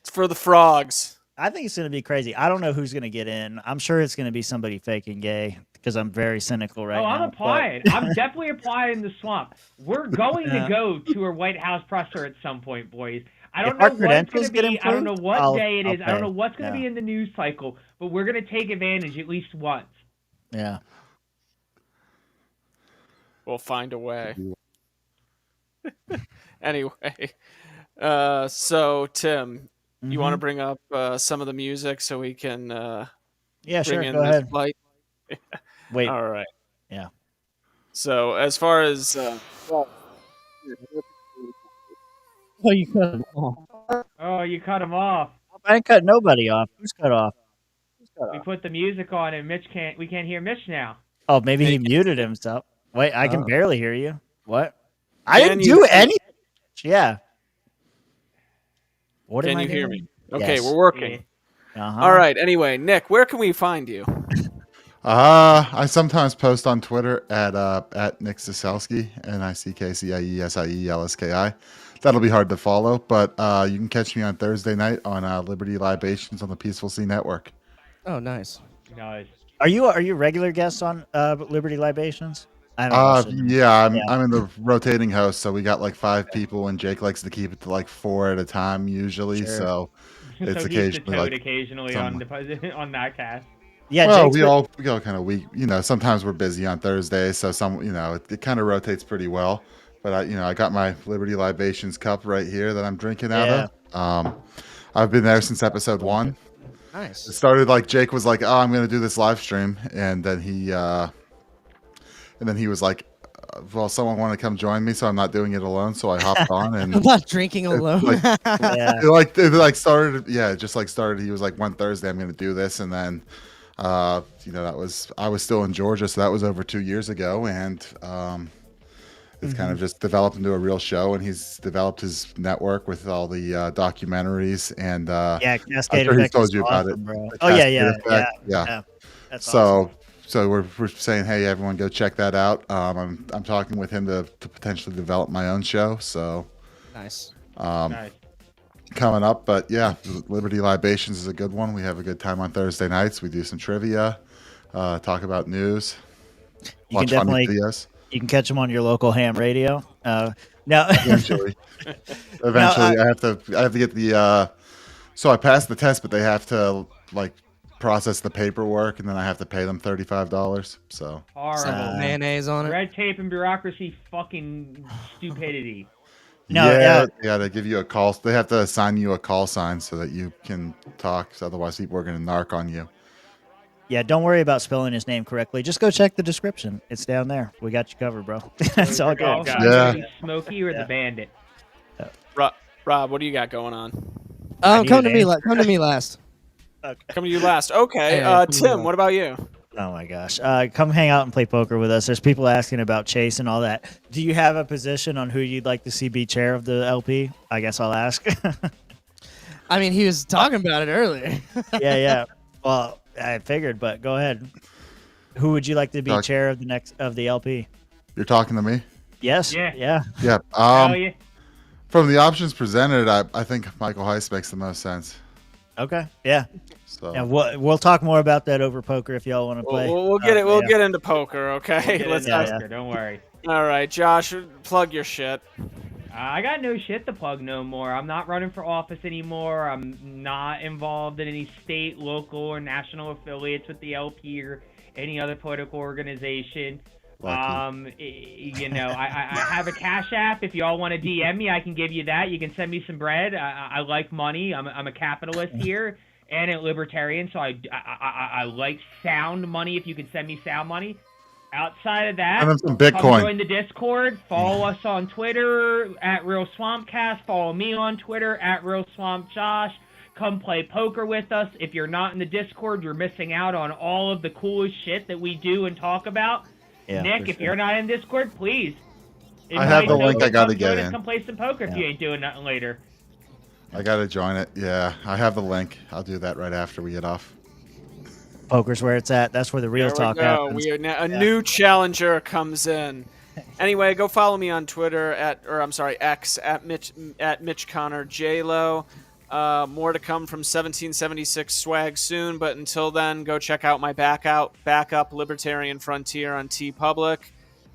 It's for the frogs. I think it's going to be crazy. I don't know who's going to get in. I'm sure it's going to be somebody faking gay because I'm very cynical right now. I'm applying. I'm definitely applying the swamp. We're going to go to a White House presser at some point, boys. I don't know what it's going to be. I don't know what day it is. I don't know what's going to be in the news cycle, but we're going to take advantage at least once. Yeah. We'll find a way. Anyway, so Tim, you want to bring up some of the music so we can yeah, sure, bring in go this ahead. flight? Wait. All right. Yeah. So as far as Oh, you cut him off. Oh, you cut him off. I ain't cut nobody off. Who's cut off? We put the music on and we can't hear Mitch now. Oh, maybe he muted himself. Wait, I can barely hear you. What? I didn't do anything. Yeah. What can am I you hear doing? me? Okay, Yes. we're working. Uh-huh. All right. Anyway, Nick, where can we find you? I sometimes post on Twitter at Nick Ciesielski, NickCiesielski. That'll be hard to follow, but you can catch me on Thursday night on Liberty Libations on the Peaceful Sea Network. Oh, nice. Nice. Are you a regular guest on Liberty Libations? I don't know. I'm in the rotating host, so we got like 5 people, and Jake likes to keep it to like 4 at a time usually. Sure. So it's so occasionally on that cast. Yeah, well, Jake's we go kind of week. Sometimes we're busy on Thursday, so it kind of rotates pretty well. But I got my Liberty Libations cup right here that I'm drinking out of. I've been there since episode 1. Nice. It started like Jake was like, "Oh, I'm going to do this live stream," and then he was like, "Well, someone want to come join me, so I'm not doing it alone." So I hopped on, and I'm not drinking alone. it started. Yeah, it just started. He was like, "One Thursday, I'm going to do this," and then, I was still in Georgia, so that was over 2 years ago, and it's kind of just developed into a real show, and he's developed his network with all the documentaries and Cascade I'm sure Effect he's told is you about awesome, it. bro. The Oh yeah. That's so awesome. So we're saying, hey, everyone, go check that out. I'm talking with him to potentially develop my own show. So nice. Nice. Coming up, but yeah, Liberty Libations is a good one. We have a good time on Thursday nights. We do some trivia, talk about news, watch funny videos. You can catch them on your local ham radio. Now, eventually, I have to get the. So I passed the test, but they have to process the paperwork, and then I have to pay them $35. So horrible mayonnaise on it. Red tape and bureaucracy, fucking stupidity. Yeah, they give you a call. They have to assign you a call sign so that you can talk. So otherwise, people are going to narc on you. Yeah, don't worry about spelling his name correctly. Just go check the description. It's down there. We got you covered, bro. That's all good. Yeah. Smokey or the Bandit? Rob, what do you got going on? Come to me last. Okay. Come to you last. Okay. Tim, what about you? Oh my gosh. Come hang out and play poker with us. There's people asking about Chase and all that. Do you have a position on who you'd like to see be chair of the LP? I guess I'll ask. I mean, he was talking about it earlier. Yeah. Well, I figured, but go ahead. Who would you like to be chair of the LP? You're talking to me? Yes. Yeah. Yeah. From the options presented, I think Michael Heiss makes the most sense. Okay. Yeah. So yeah, we'll talk more about that over poker if y'all want to play. We'll get it. We'll get into poker. Okay. Let's poker. Don't worry. All right, Josh, plug your shit. I got no shit to plug no more. I'm not running for office anymore. I'm not involved in any state, local, or national affiliates with the LP or any other political organization. I have a Cash App. If y'all want to DM me, I can give you that. You can send me some bread. I like money. I'm a capitalist here and a libertarian, so I like sound money. If you can send me sound money, Outside of that, And then some come Bitcoin. join the Discord. Follow us on Twitter at Real Swampcast. Follow me on Twitter at Real Swamp Josh. Come play poker with us. If you're not in the Discord, you're missing out on all of the coolest shit that we do and talk about. Yeah, Nick, if you're not in Discord, please. I have the link. I gotta get in. Come play some poker if you ain't doing nothing later. I gotta join it. Yeah, I have the link. I'll do that right after we get off. Poker's where it's at. That's where the real talk happens. We are now, a new challenger comes in. Anyway, go follow me on Twitter X at Mitch Connor JLo. More to come from 1776 swag soon, but until then, go check out my backup Libertarian Frontier on TeePublic.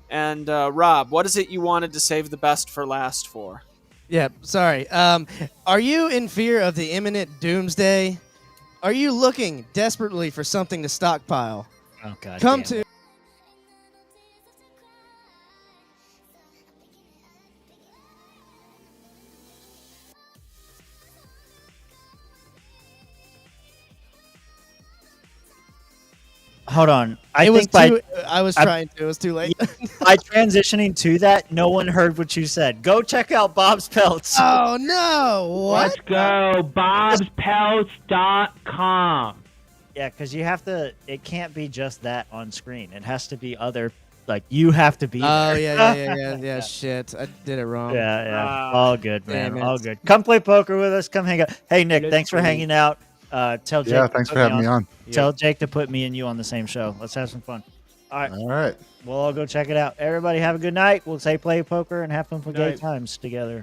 And Rob, what is it you wanted to save the best for last for? Yeah, sorry. Are you in fear of the imminent doomsday? Are you looking desperately for something to stockpile? Oh, God. Come to. Hold on. I was trying to. It was too late. By transitioning to that, no one heard what you said. Go check out Bob's Pelts. Oh, no. What? Let's go. bobspelts.com. Yeah, because you have to. It can't be just that on screen. It has to be other. Like, you have to be there. Oh, yeah. Shit. I did it wrong. Yeah. All good, man. Damn it. All good. Come play poker with us. Come hang out. Hey, Nick, thanks for hanging out. Tell Jake. Yeah, thanks for having me on. Tell Jake to put me and you on the same show. Let's have some fun. All right. We'll all go check it out. Everybody have a good night. We'll say play poker and have fun for gay times together.